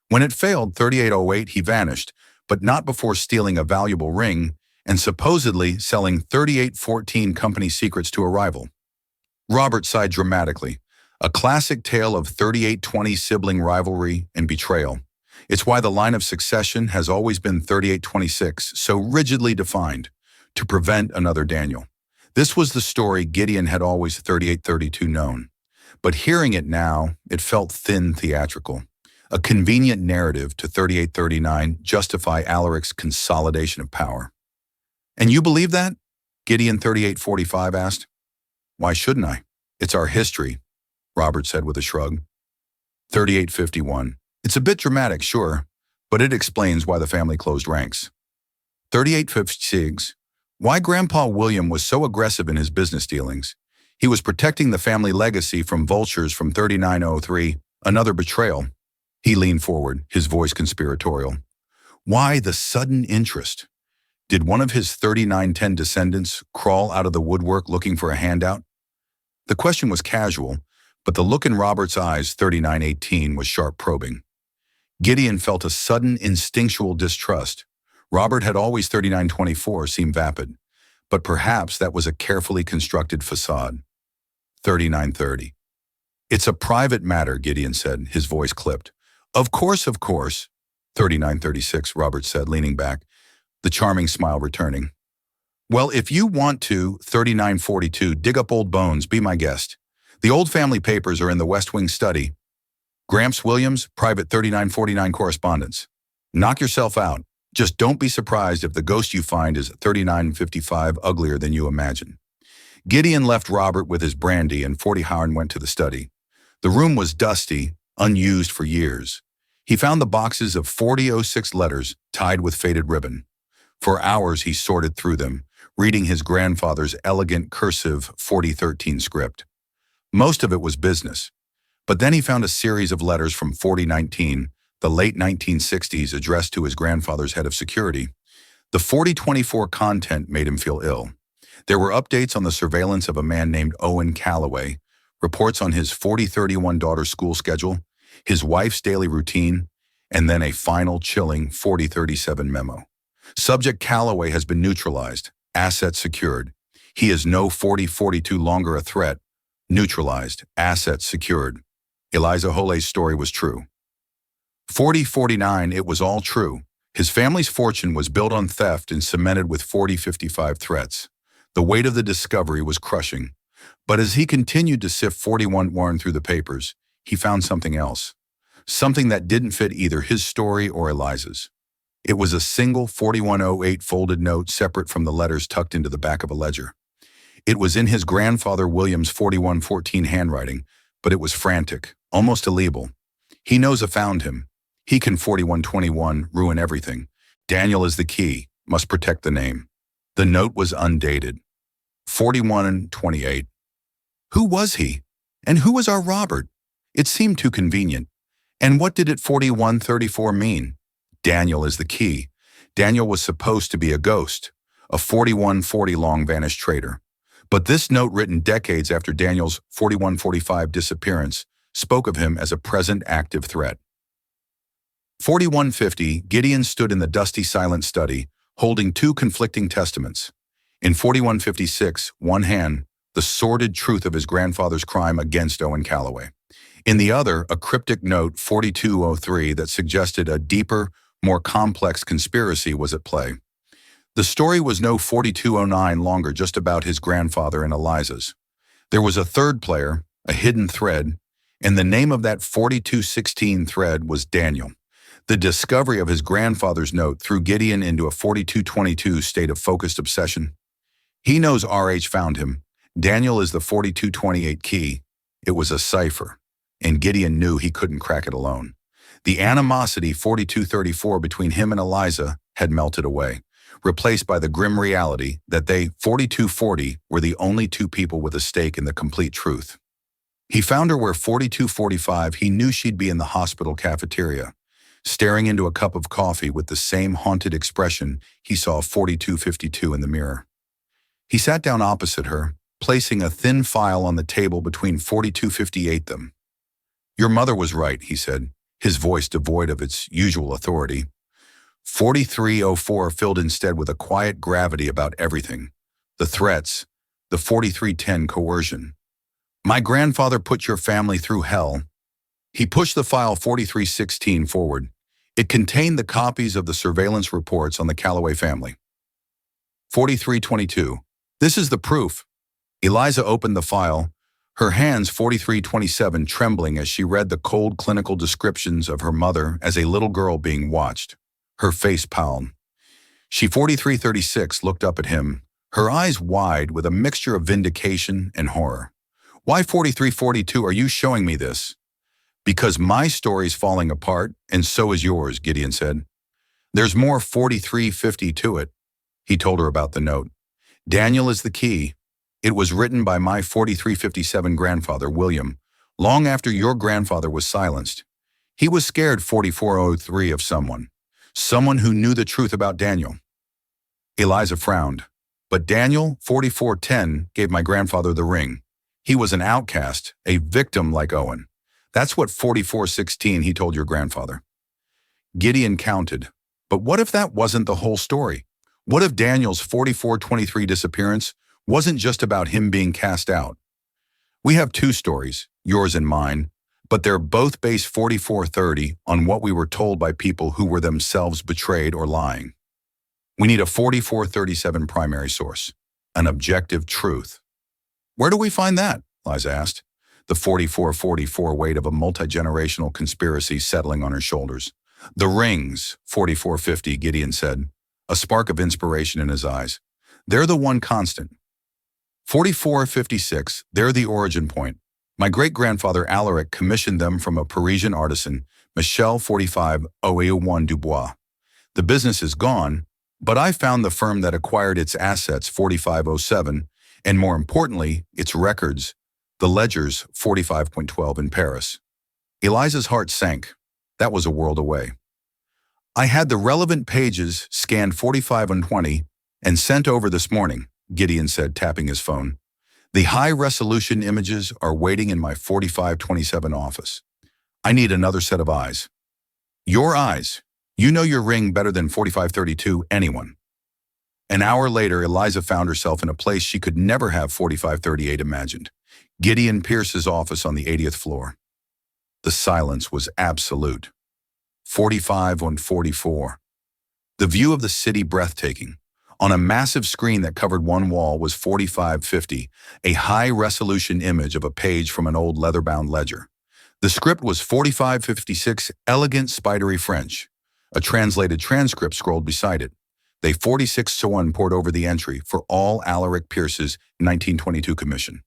When it failed, 3808, he vanished, but not before stealing a valuable ring and supposedly selling 3814 company secrets to a rival. Robert sighed dramatically, a classic tale of 3820 sibling rivalry and betrayal. It's why the line of succession has always been 3826, so rigidly defined, to prevent another Daniel. This was the story Gideon had always 3832 known. But hearing it now, it felt thin theatrical. A convenient narrative to 3839 justify Alaric's consolidation of power. And you believe that? Gideon 3845 asked. Why shouldn't I? It's our history, Robert said with a shrug. 3851. It's a bit dramatic, sure, but it explains why the family closed ranks. 3856. Why Grandpa William was so aggressive in his business dealings. He was protecting the family legacy from vultures from 3903, another betrayal. He leaned forward, his voice conspiratorial. Why the sudden interest? Did one of his 3910 descendants crawl out of the woodwork looking for a handout? The question was casual, but the look in Robert's eyes, 3918, was sharp probing. Gideon felt a sudden instinctual distrust. Robert had always 3924 seemed vapid, but perhaps that was a carefully constructed facade. 3930. It's a private matter, Gideon said, his voice clipped. Of course, of course. 3936, Robert said, leaning back, the charming smile returning. Well, if you want to, 3942, dig up old bones, be my guest. The old family papers are in the West Wing study. Gramps Williams, private 3949 correspondence. Knock yourself out. Just don't be surprised if the ghost you find is 3955 uglier than you imagine. Gideon left Robert with his brandy and 40 Howard went to the study. The room was dusty, unused for years. He found the boxes of 4006 letters tied with faded ribbon. For hours he sorted through them, reading his grandfather's elegant cursive 4013 script. Most of it was business. But then he found a series of letters from 4019, the late 1960s, addressed to his grandfather's head of security. The 4024 content made him feel ill. There were updates on the surveillance of a man named Owen Calloway, reports on his 4031 daughter's school schedule, his wife's daily routine, and then a final chilling 4037 memo. Subject Calloway has been neutralized, assets secured. He is no 4042 longer a threat. Neutralized, assets secured. Eliza Hole's story was true. 4049, it was all true. His family's fortune was built on theft and cemented with 4055 threats. The weight of the discovery was crushing. But as he continued to sift 41 through the papers, he found something else. Something that didn't fit either his story or Eliza's. It was a single 4108 folded note separate from the letters tucked into the back of a ledger. It was in his grandfather William's 4114 handwriting, but it was frantic, almost illegible. He knows I found him. He can 4121 ruin everything. Daniel is the key, must protect the name. The note was undated. 4128. Who was he? And who was our Robert? It seemed too convenient. And what did it 4134 mean? Daniel is the key. Daniel was supposed to be a ghost, a 4140 long-vanished traitor. But this note, written decades after Daniel's 4145 disappearance, spoke of him as a present active threat. 4150, Gideon stood in the dusty silent study, holding two conflicting testaments. In 4156, one hand, the sordid truth of his grandfather's crime against Owen Calloway. In the other, a cryptic note, 4203, that suggested a deeper, more complex conspiracy was at play. The story was no 4209 longer just about his grandfather and Eliza's. There was a third player, a hidden thread, and the name of that 4216 thread was Daniel. The discovery of his grandfather's note threw Gideon into a 4222 state of focused obsession. He knows RH found him. Daniel is the 4228 key. It was a cipher, and Gideon knew he couldn't crack it alone. The animosity 4234 between him and Eliza had melted away, replaced by the grim reality that they, 4240, were the only two people with a stake in the complete truth. He found her where 4245 he knew she'd be in the hospital cafeteria, staring into a cup of coffee with the same haunted expression he saw 4252 in the mirror. He sat down opposite her, placing a thin file on the table between 4258 them. Your mother was right, he said, his voice devoid of its usual authority. 4304 filled instead with a quiet gravity about everything. The threats, the 4310 coercion. My grandfather put your family through hell. He pushed the file 4316 forward. It contained the copies of the surveillance reports on the Calloway family. 4322. This is the proof. Eliza opened the file, her hands 4327 trembling as she read the cold clinical descriptions of her mother as a little girl being watched. Her face palled. She 4336 looked up at him, her eyes wide with a mixture of vindication and horror. Why 4342 are you showing me this? Because my story's falling apart, and so is yours, Gideon said. There's more 4350 to it. He told her about the note. Daniel is the key. It was written by my 4357 grandfather, William, long after your grandfather was silenced. He was scared 4403 of someone who knew the truth about Daniel. Eliza frowned. But Daniel, 4410, gave my grandfather the ring. He was an outcast, a victim like Owen. That's what 4416 he told your grandfather. Gideon counted. But what if that wasn't the whole story? What if Daniel's 4423 disappearance wasn't just about him being cast out? We have two stories, yours and mine, but they're both based 4430 on what we were told by people who were themselves betrayed or lying. We need a 4437 primary source, an objective truth. Where do we find that? Liza asked, the 4444 weight of a multi-generational conspiracy settling on her shoulders. The rings, 4450, Gideon said, a spark of inspiration in his eyes. They're the one constant. 4456, they're the origin point. My great-grandfather Alaric commissioned them from a Parisian artisan, Michel 4501 Dubois. The business is gone, but I found the firm that acquired its assets 4507, and more importantly, its records, the ledgers 45.12 in Paris. Eliza's heart sank. That was a world away. I had the relevant pages scanned 45 and 20 and sent over this morning, Gideon said, tapping his phone. The high-resolution images are waiting in my 4527 office. I need another set of eyes. Your eyes. You know your ring better than 4532 anyone. An hour later, Eliza found herself in a place she could never have 4538 imagined. Gideon Pierce's office on the 80th floor. The silence was absolute. 45 on 44. The view of the city breathtaking. On a massive screen that covered one wall was 4550, a high-resolution image of a page from an old leather-bound ledger. The script was 4556, elegant, spidery French. A translated transcript scrolled beside it. They 46-1 poured over the entry for all Alaric Pierce's 1922 commission.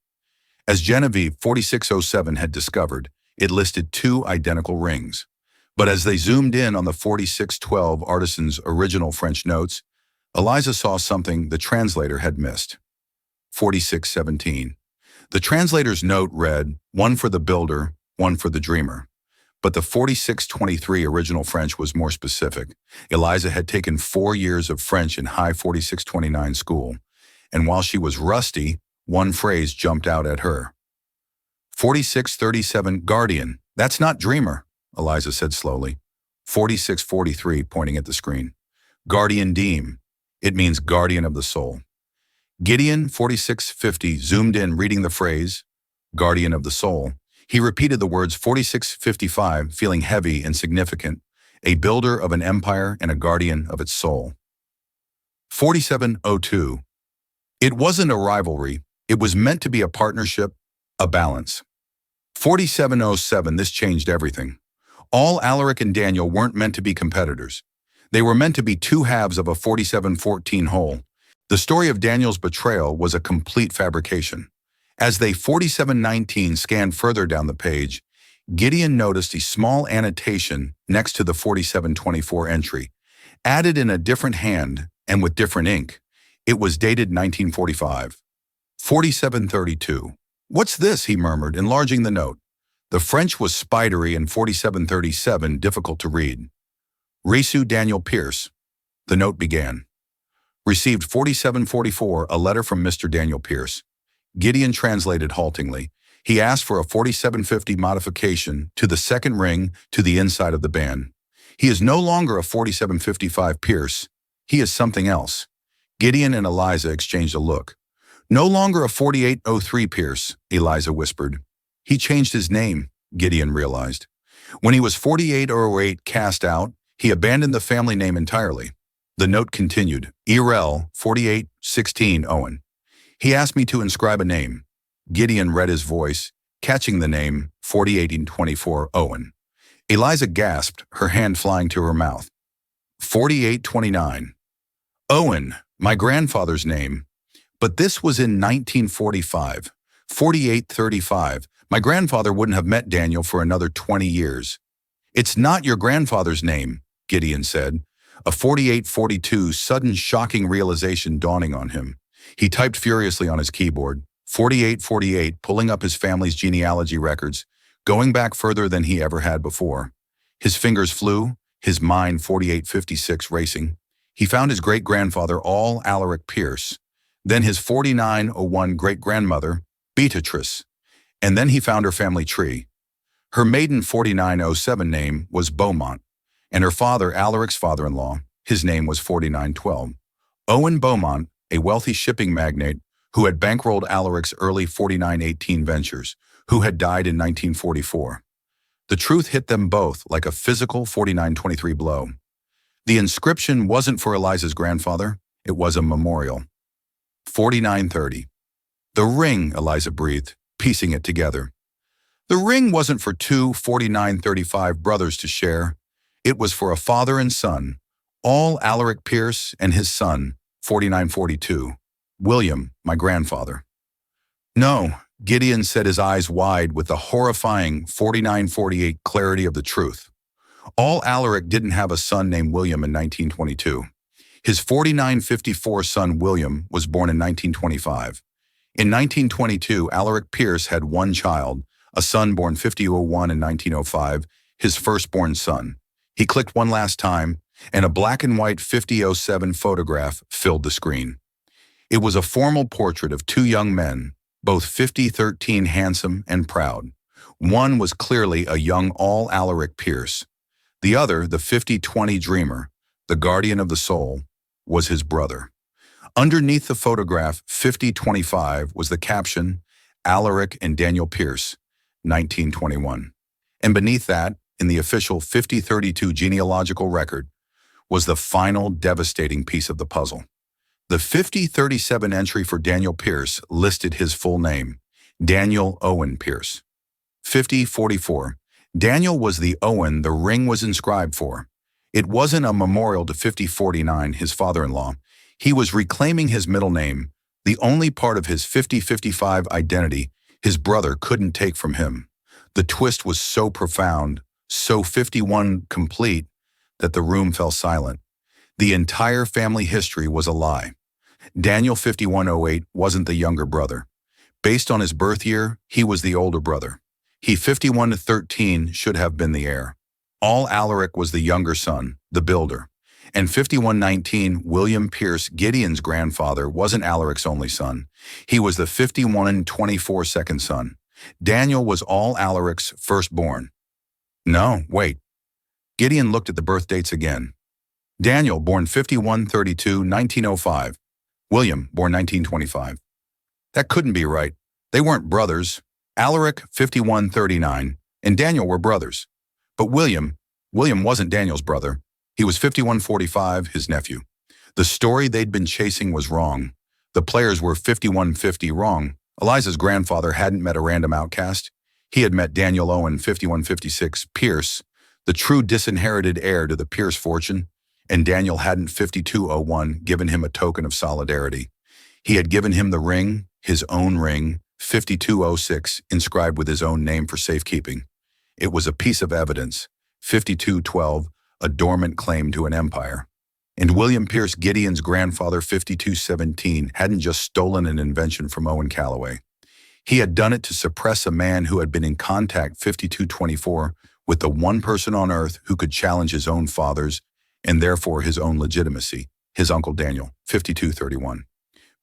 As Genevieve 4607 had discovered, it listed two identical rings. But as they zoomed in on the 4612 artisan's original French notes, Eliza saw something the translator had missed. 4617. The translator's note read, one for the builder, one for the dreamer. But the 4623 original French was more specific. Eliza had taken 4 years of French in high 4629 school, and while she was rusty, one phrase jumped out at her. 4637, guardian. That's not dreamer, Eliza said slowly. 4643, pointing at the screen. Guardian Deem. It means guardian of the soul. Gideon 4650 zoomed in, reading the phrase, guardian of the soul. He repeated the words 4655, feeling heavy and significant, a builder of an empire and a guardian of its soul. 4702. It wasn't a rivalry. It was meant to be a partnership, a balance. 4707, this changed everything. All Alaric and Daniel weren't meant to be competitors. They were meant to be two halves of a 4714 whole. The story of Daniel's betrayal was a complete fabrication. As they 4719 scanned further down the page, Gideon noticed a small annotation next to the 4724 entry, added in a different hand and with different ink. It was dated 1945. 4732. What's this? He murmured, enlarging the note. The French was spidery and 4737 difficult to read. Resu Daniel Pierce. The note began. Received 4744, a letter from Mr. Daniel Pierce. Gideon translated haltingly. He asked for a 4750 modification to the second ring to the inside of the band. He is no longer a 4755 Pierce. He is something else. Gideon and Eliza exchanged a look. No longer a 4803 Pierce, Eliza whispered. He changed his name, Gideon realized. When he was 4808 cast out, he abandoned the family name entirely. The note continued, Erel 4816 Owen. He asked me to inscribe a name. Gideon read his voice, catching the name 4824 Owen. Eliza gasped, her hand flying to her mouth. 4829. Owen, my grandfather's name. But this was in 1945. 4835. My grandfather wouldn't have met Daniel for another 20 years. It's not your grandfather's name, Gideon said, a 4842 sudden shocking realization dawning on him. He typed furiously on his keyboard, 4848, pulling up his family's genealogy records, going back further than he ever had before. His fingers flew, his mind 4856 racing. He found his great-grandfather, all Alaric Pierce, then his 4901 great-grandmother, Beatrice, and then he found her family tree. Her maiden 4907 name was Beaumont, and her father, Alaric's father-in-law, his name was 4912. Owen Beaumont, a wealthy shipping magnate who had bankrolled Alaric's early 4918 ventures, who had died in 1944. The truth hit them both like a physical 4923 blow. The inscription wasn't for Eliza's grandfather, it was a memorial. 4930. The ring, Eliza breathed, piecing it together. The ring wasn't for two 4935 brothers to share. It was for a father and son, all Alaric Pierce and his son, 4942. William, my grandfather. No, Gideon set his eyes wide with the horrifying 4948 clarity of the truth. All Alaric didn't have a son named William in 1922. His 4954 son William was born in 1925. In 1922, Alaric Pierce had one child, a son born 5001 in 1905, his firstborn son. He clicked one last time, and a black and white 5007 photograph filled the screen. It was a formal portrait of two young men, both 5013 handsome and proud. One was clearly a young all-Alaric Pierce. The other, the 5020 dreamer, the guardian of the soul, was his brother. Underneath the photograph, 5025, was the caption, Alaric and Daniel Pierce, 1921. And beneath that, in the official 5032 genealogical record, was the final devastating piece of the puzzle. The 5037 entry for Daniel Pierce listed his full name, Daniel Owen Pierce. 5044. Daniel was the Owen the ring was inscribed for. It wasn't a memorial to 5049, his father-in-law. He was reclaiming his middle name, the only part of his 5055 identity his brother couldn't take from him. The twist was so profound, so 51 complete, that the room fell silent. The entire family history was a lie. Daniel 5108 wasn't the younger brother. Based on his birth year, he was the older brother. He 5113 should have been the heir. All Alaric was the younger son, the builder. And 5119, William Pierce, Gideon's grandfather, wasn't Alaric's only son. He was the 5124 second son. Daniel was all Alaric's firstborn. No, wait. Gideon looked at the birth dates again. Daniel, born 5132, 1905. William, born 1925. That couldn't be right. They weren't brothers. Alaric, 5139, and Daniel were brothers. But William wasn't Daniel's brother. He was 5145, his nephew. The story they'd been chasing was wrong. The players were 5150 wrong. Eliza's grandfather hadn't met a random outcast. He had met Daniel Owen, 5156, Pierce, the true disinherited heir to the Pierce fortune, and Daniel hadn't 5201 given him a token of solidarity. He had given him the ring, his own ring, 5206, inscribed with his own name for safekeeping. It was a piece of evidence, 5212, a dormant claim to an empire. And William Pierce, Gideon's grandfather, 5217, hadn't just stolen an invention from Owen Callaway. He had done it to suppress a man who had been in contact 5224 with the one person on earth who could challenge his own father's and therefore his own legitimacy, his uncle Daniel, 5231.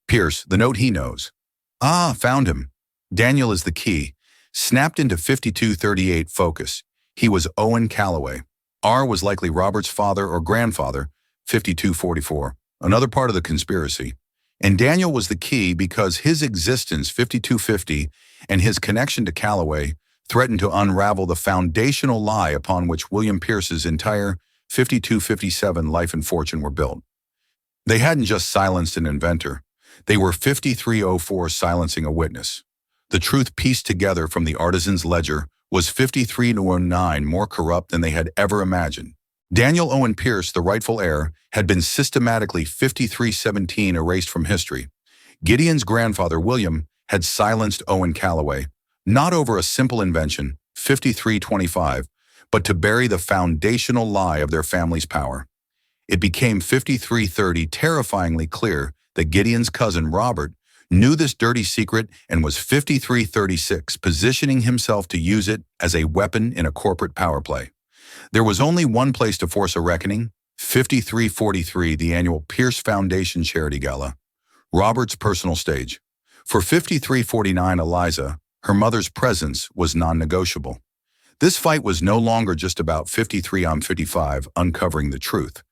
Pierce, the note he knows. Ah, found him. Daniel is the key. Snapped into 5238 focus. He was Owen Callaway. R was likely Robert's father or grandfather, 5244, another part of the conspiracy. And Daniel was the key because his existence, 5250, and his connection to Callaway threatened to unravel the foundational lie upon which William Pierce's entire 5257 life and fortune were built. They hadn't just silenced an inventor. They were 5304 silencing a witness. The truth pieced together from the artisan's ledger was 5309 more corrupt than they had ever imagined. Daniel Owen Pierce, the rightful heir, had been systematically 5317 erased from history. Gideon's grandfather, William, had silenced Owen Callaway, not over a simple invention, 5325, but to bury the foundational lie of their family's power. It became 5330 terrifyingly clear that Gideon's cousin, Robert, knew this dirty secret and was 5336, positioning himself to use it as a weapon in a corporate power play. There was only one place to force a reckoning, 5343, the annual Pierce Foundation Charity Gala, Robert's personal stage. For 5349 Eliza, her mother's presence was non-negotiable. This fight was no longer just about 53 on 55 uncovering the truth.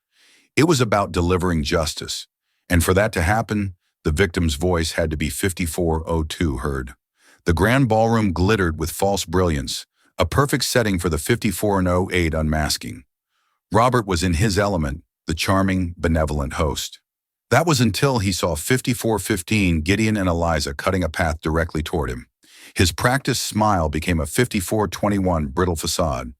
It was about delivering justice. And for that to happen, the victim's voice had to be 5402 heard. The grand ballroom glittered with false brilliance, a perfect setting for the 5408 unmasking. Robert was in his element, the charming, benevolent host. That was until he saw 5415 Gideon and Eliza cutting a path directly toward him. His practiced smile became a 5421 brittle facade.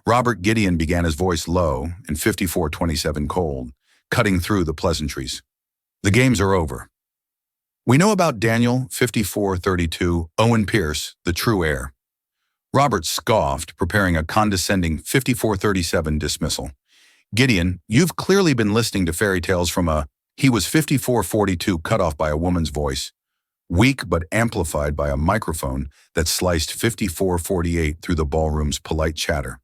Robert Gideon began his voice low and 5427 cold, cutting through the pleasantries. The games are over. We know about Daniel, 5432, Owen Pierce, the true heir. Robert scoffed, preparing a condescending 5437 dismissal. Gideon, you've clearly been listening to fairy tales from a... He was 5442 cut off by a woman's voice, weak but amplified by a microphone that sliced 5448 through the ballroom's polite chatter.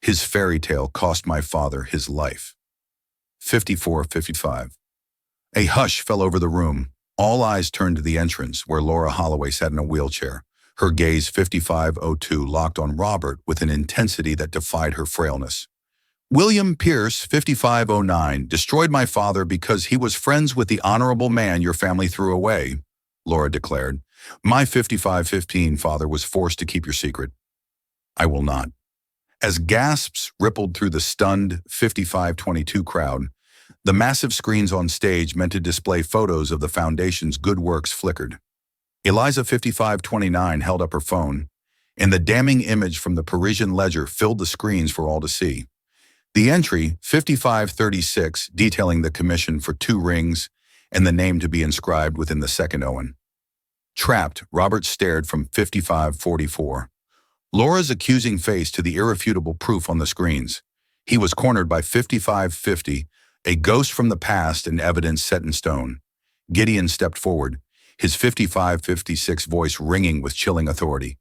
His fairy tale cost my father his life. 5455. A hush fell over the room. All eyes turned to the entrance, where Laura Holloway sat in a wheelchair, her gaze 5502 locked on Robert with an intensity that defied her frailness. William Pierce, 5509, destroyed my father because he was friends with the honorable man your family threw away, Laura declared. My 5515 father was forced to keep your secret. I will not. As gasps rippled through the stunned 5522 crowd, the massive screens on stage meant to display photos of the foundation's good works flickered. Eliza 5529 held up her phone, and the damning image from the Parisian Ledger filled the screens for all to see. The entry, 5536, detailing the commission for 2 rings and the name to be inscribed within the second Owen. Trapped, Robert stared from 5544. Laura's accusing face to the irrefutable proof on the screens. He was cornered by 5550, a ghost from the past and evidence set in stone. Gideon stepped forward, his 5556 voice ringing with chilling authority.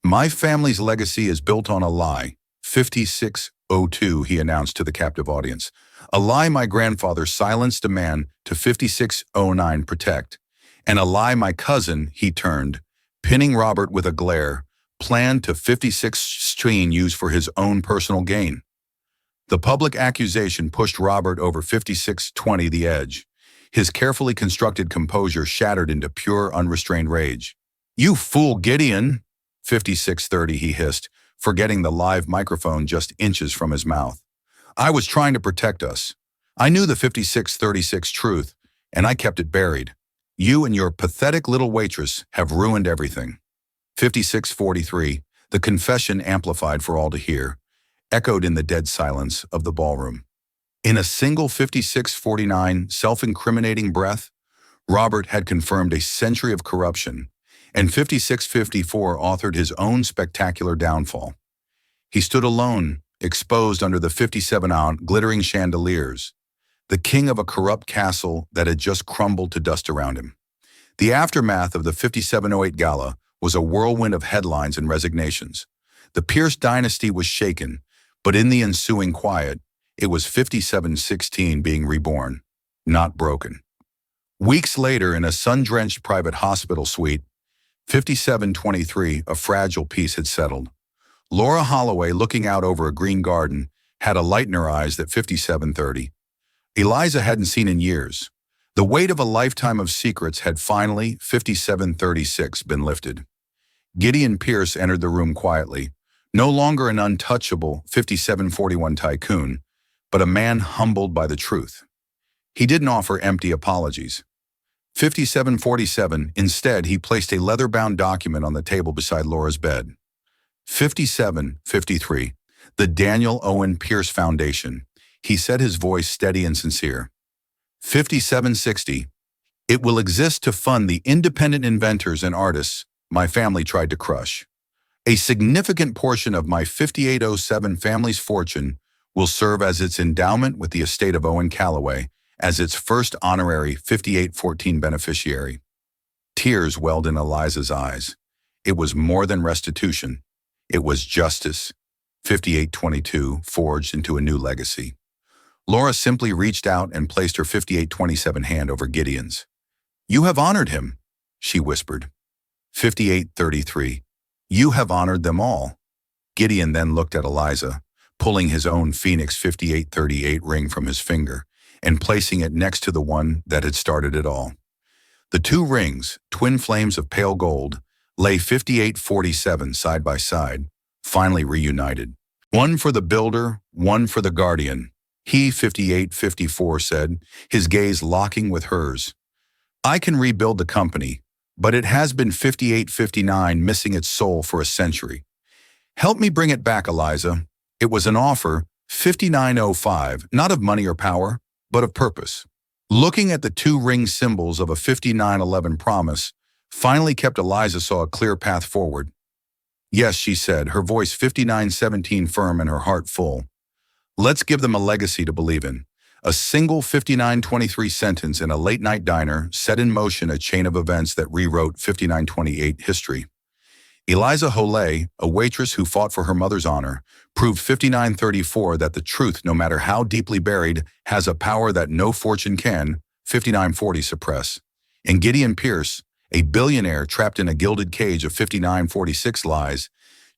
My family's legacy is built on a lie. 5602, he announced to the captive audience. A lie my grandfather silenced a man to 5609 protect. And a lie my cousin, he turned, pinning Robert with a glare, planned to 5616 use for his own personal gain. The public accusation pushed Robert over 5620 the edge. His carefully constructed composure shattered into pure, unrestrained rage. You fool, Gideon! 5630, he hissed, forgetting the live microphone just inches from his mouth. I was trying to protect us. I knew the 5636 truth, and I kept it buried. You and your pathetic little waitress have ruined everything. 5643, the confession amplified for all to hear, echoed in the dead silence of the ballroom. In a single 5649 self-incriminating breath, Robert had confirmed a century of corruption, and 5654 authored his own spectacular downfall. He stood alone, exposed under the 57-ounce glittering chandeliers, the king of a corrupt castle that had just crumbled to dust around him. The aftermath of the 5708 gala was a whirlwind of headlines and resignations. The Pierce dynasty was shaken, but in the ensuing quiet, it was 5716 being reborn, not broken. Weeks later, in a sun-drenched private hospital suite, 5723, a fragile peace had settled. Laura Holloway, looking out over a green garden, had a light in her eyes that 5730. Eliza hadn't seen in years. The weight of a lifetime of secrets had finally, 5736, been lifted. Gideon Pierce entered the room quietly, no longer an untouchable 5741 tycoon, but a man humbled by the truth. He didn't offer empty apologies. 5747, instead, he placed a leather-bound document on the table beside Laura's bed. 5753, the Daniel Owen Pierce Foundation. He said, his voice steady and sincere. 5760, it will exist to fund the independent inventors and artists my family tried to crush. A significant portion of my 5807 family's fortune will serve as its endowment with the estate of Owen Calloway as its first honorary 5814 beneficiary. Tears welled in Eliza's eyes. It was more than restitution. It was justice. 5822 forged into a new legacy. Laura simply reached out and placed her 5827 hand over Gideon's. You have honored him, she whispered. 5833, you have honored them all. Gideon then looked at Eliza, pulling his own Phoenix 5838 ring from his finger, and placing it next to the one that had started it all. The two rings, twin flames of pale gold, lay 5847 side by side, finally reunited. One for the builder, one for the guardian. He, 5854, said, his gaze locking with hers. I can rebuild the company, but it has been 5859 missing its soul for a century. Help me bring it back, Eliza. It was an offer, 5905, not of money or power, but of purpose. Looking at the two ring symbols of a 5911 promise finally kept Eliza saw a clear path forward. Yes, she said, her voice 5917 firm and her heart full. Let's give them a legacy to believe in. A single 5923 sentence in a late-night diner set in motion a chain of events that rewrote 5928 history. Eliza Holay, a waitress who fought for her mother's honor, proved 5934 that the truth, no matter how deeply buried, has a power that no fortune can, 5940, suppress. And Gideon Pierce, a billionaire trapped in a gilded cage of 5946 lies,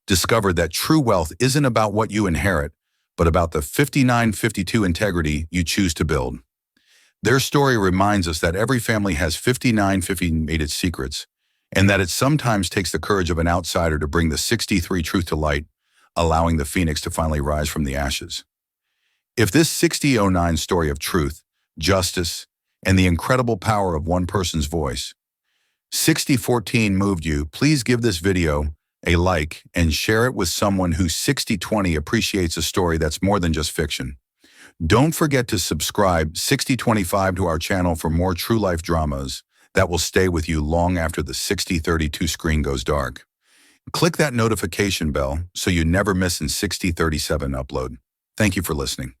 discovered that true wealth isn't about what you inherit, but about the 5952 integrity you choose to build. Their story reminds us that every family has 5958 secrets, and that it sometimes takes the courage of an outsider to bring the 63 truth to light, allowing the phoenix to finally rise from the ashes. If this 6009 story of truth, justice, and the incredible power of one person's voice, 6014 moved you, please give this video a like and share it with someone who 6020 appreciates a story that's more than just fiction. Don't forget to subscribe 6025 to our channel for more true life dramas that will stay with you long after the 6032 screen goes dark. Click that notification bell so you never miss an 6037 upload. Thank you for listening.